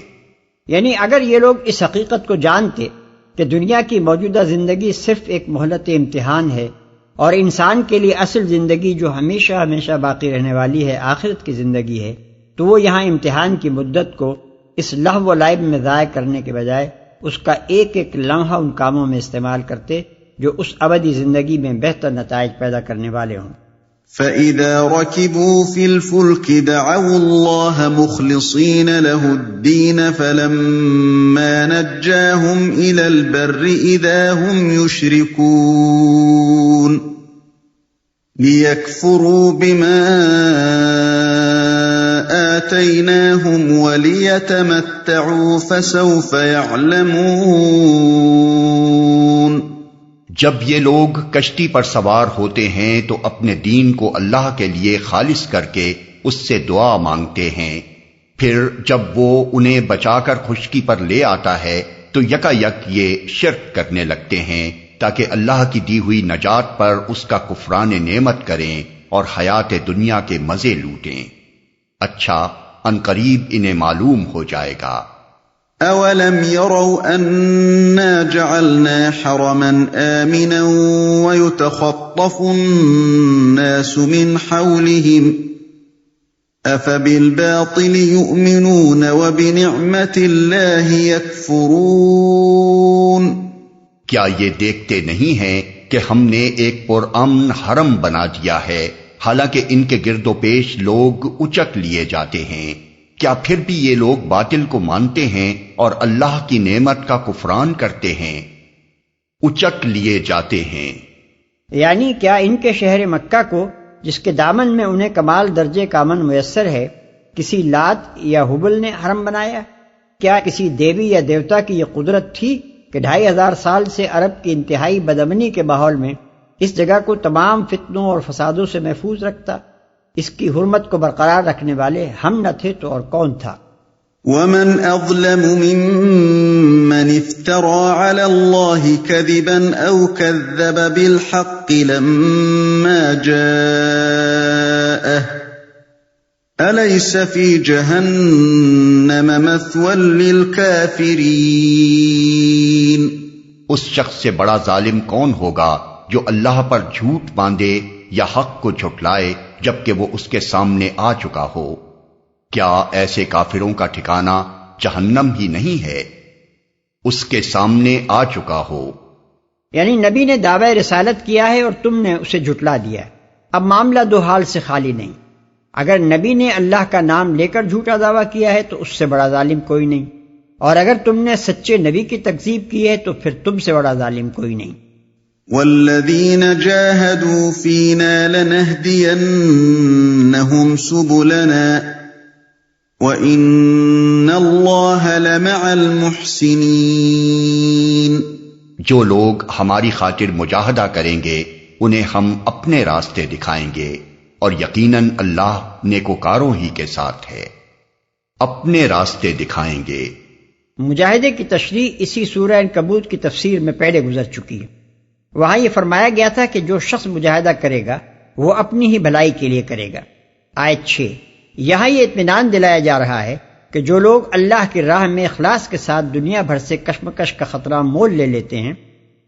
یعنی اگر یہ لوگ اس حقیقت کو جانتے کہ دنیا کی موجودہ زندگی صرف ایک مہلت امتحان ہے اور انسان کے لیے اصل زندگی جو ہمیشہ ہمیشہ باقی رہنے والی ہے آخرت کی زندگی ہے، تو وہ یہاں امتحان کی مدت کو اس لہو و لعب میں ضائع کرنے کے بجائے اس کا ایک ایک لمحہ ان کاموں میں استعمال کرتے جو اس ابدی زندگی میں بہتر نتائج پیدا کرنے والے ہوں۔ فَإِذَا رَكِبُوا فِي الْفُلْكِ دَعَوُا اللَّهَ مُخْلِصِينَ لَهُ الدِّينَ فَلَمَّا نَجَّاهُمْ إِلَى الْبَرِّ إِذَا هُمْ يُشْرِكُونَ لِيَكْفُرُوا بِمَا آتَيْنَاهُمْ وَلِيَتَمَتَّعُوا فَسَوْفَ يَعْلَمُونَ۔ جب یہ لوگ کشتی پر سوار ہوتے ہیں تو اپنے دین کو اللہ کے لیے خالص کر کے اس سے دعا مانگتے ہیں، پھر جب وہ انہیں بچا کر خشکی پر لے آتا ہے تو یکا یک یہ شرک کرنے لگتے ہیں تاکہ اللہ کی دی ہوئی نجات پر اس کا کفران نعمت کریں اور حیات دنیا کے مزے لوٹیں۔ اچھا عنقریب انہیں معلوم ہو جائے گا۔ أَوَلَمْ يَرَوْا أَنَّا جَعَلْنَا حَرَمًا آمِنًا وَيُتَخَطَّفُ النَّاسُ مِنْ حَوْلِهِمْ أَفَبِالْبَاطِلِ يُؤْمِنُونَ وَبِنِعْمَةِ اللَّهِ يَكْفُرُونَ۔ کیا یہ دیکھتے نہیں ہیں کہ ہم نے ایک پرامن حرم بنا دیا ہے، حالانکہ ان کے گرد و پیش لوگ اچک لیے جاتے ہیں؟ کیا پھر بھی یہ لوگ باطل کو مانتے ہیں اور اللہ کی نعمت کا کفران کرتے ہیں؟ اچک لیے جاتے ہیں، یعنی کیا ان کے شہر مکہ کو جس کے دامن میں انہیں کمال درجے کا امن میسر ہے کسی لات یا حبل نے حرم بنایا؟ کیا کسی دیوی یا دیوتا کی یہ قدرت تھی کہ 2500 سال سے عرب کی انتہائی بدامنی کے ماحول میں اس جگہ کو تمام فتنوں اور فسادوں سے محفوظ رکھتا؟ اس کی حرمت کو برقرار رکھنے والے ہم نہ تھے تو اور کون تھا؟ وَمَنْ أَظْلَمُ مِمَّنِ افْتَرَى عَلَى اللَّهِ كَذِبًا أَوْ كَذَّبَ بِالْحَقِّ لَمَّا جَاءَهُ أَلَيْسَ فِي جَهَنَّمَ مَثْوًى لِلْكَافِرِينَ۔ اس شخص سے بڑا ظالم کون ہوگا جو اللہ پر جھوٹ باندھے یا حق کو جھٹلائے جبکہ وہ اس کے سامنے آ چکا ہو؟ کیا ایسے کافروں کا ٹھکانہ جہنم ہی نہیں ہے؟ اس کے سامنے آ چکا ہو، یعنی نبی نے دعوی رسالت کیا ہے اور تم نے اسے جھٹلا دیا۔ اب معاملہ دو حال سے خالی نہیں، اگر نبی نے اللہ کا نام لے کر جھوٹا دعویٰ کیا ہے تو اس سے بڑا ظالم کوئی نہیں، اور اگر تم نے سچے نبی کی تکذیب کی ہے تو پھر تم سے بڑا ظالم کوئی نہیں۔ وَالَّذِينَ جَاهَدُوا فِينَا لَنَهْدِيَنَّهُمْ سُبُلَنَا وَإِنَّ اللَّهَ لَمَعَ الْمُحْسِنِينَ۔ جو لوگ ہماری خاطر مجاہدہ کریں گے انہیں ہم اپنے راستے دکھائیں گے، اور یقیناً اللہ نیکوکاروں ہی کے ساتھ ہے۔ اپنے راستے دکھائیں گے۔ مجاہدے کی تشریح اسی سورہ عنکبوت کی تفسیر میں پہلے گزر چکی ہے۔ وہاں یہ فرمایا گیا تھا کہ جو شخص مجاہدہ کرے گا وہ اپنی ہی بھلائی کے لیے کرے گا۔ آیت 6 یہاں یہ اطمینان دلایا جا رہا ہے کہ جو لوگ اللہ کی راہ میں اخلاص کے ساتھ دنیا بھر سے کشمکش کا خطرہ مول لے لیتے ہیں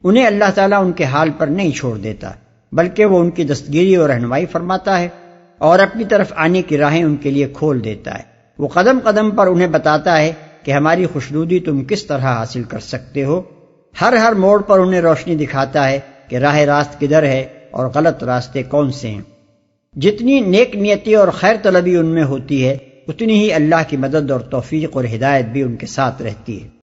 انہیں اللہ تعالیٰ ان کے حال پر نہیں چھوڑ دیتا، بلکہ وہ ان کی دستگیری اور رہنمائی فرماتا ہے اور اپنی طرف آنے کی راہیں ان کے لیے کھول دیتا ہے۔ وہ قدم قدم پر انہیں بتاتا ہے کہ ہماری خوشنودی تم کس طرح حاصل کر سکتے ہو، ہر موڑ پر انہیں روشنی دکھاتا ہے کہ راہ راست کدھر ہے اور غلط راستے کون سے ہیں۔ جتنی نیک نیتی اور خیر طلبی ان میں ہوتی ہے اتنی ہی اللہ کی مدد اور توفیق اور ہدایت بھی ان کے ساتھ رہتی ہے۔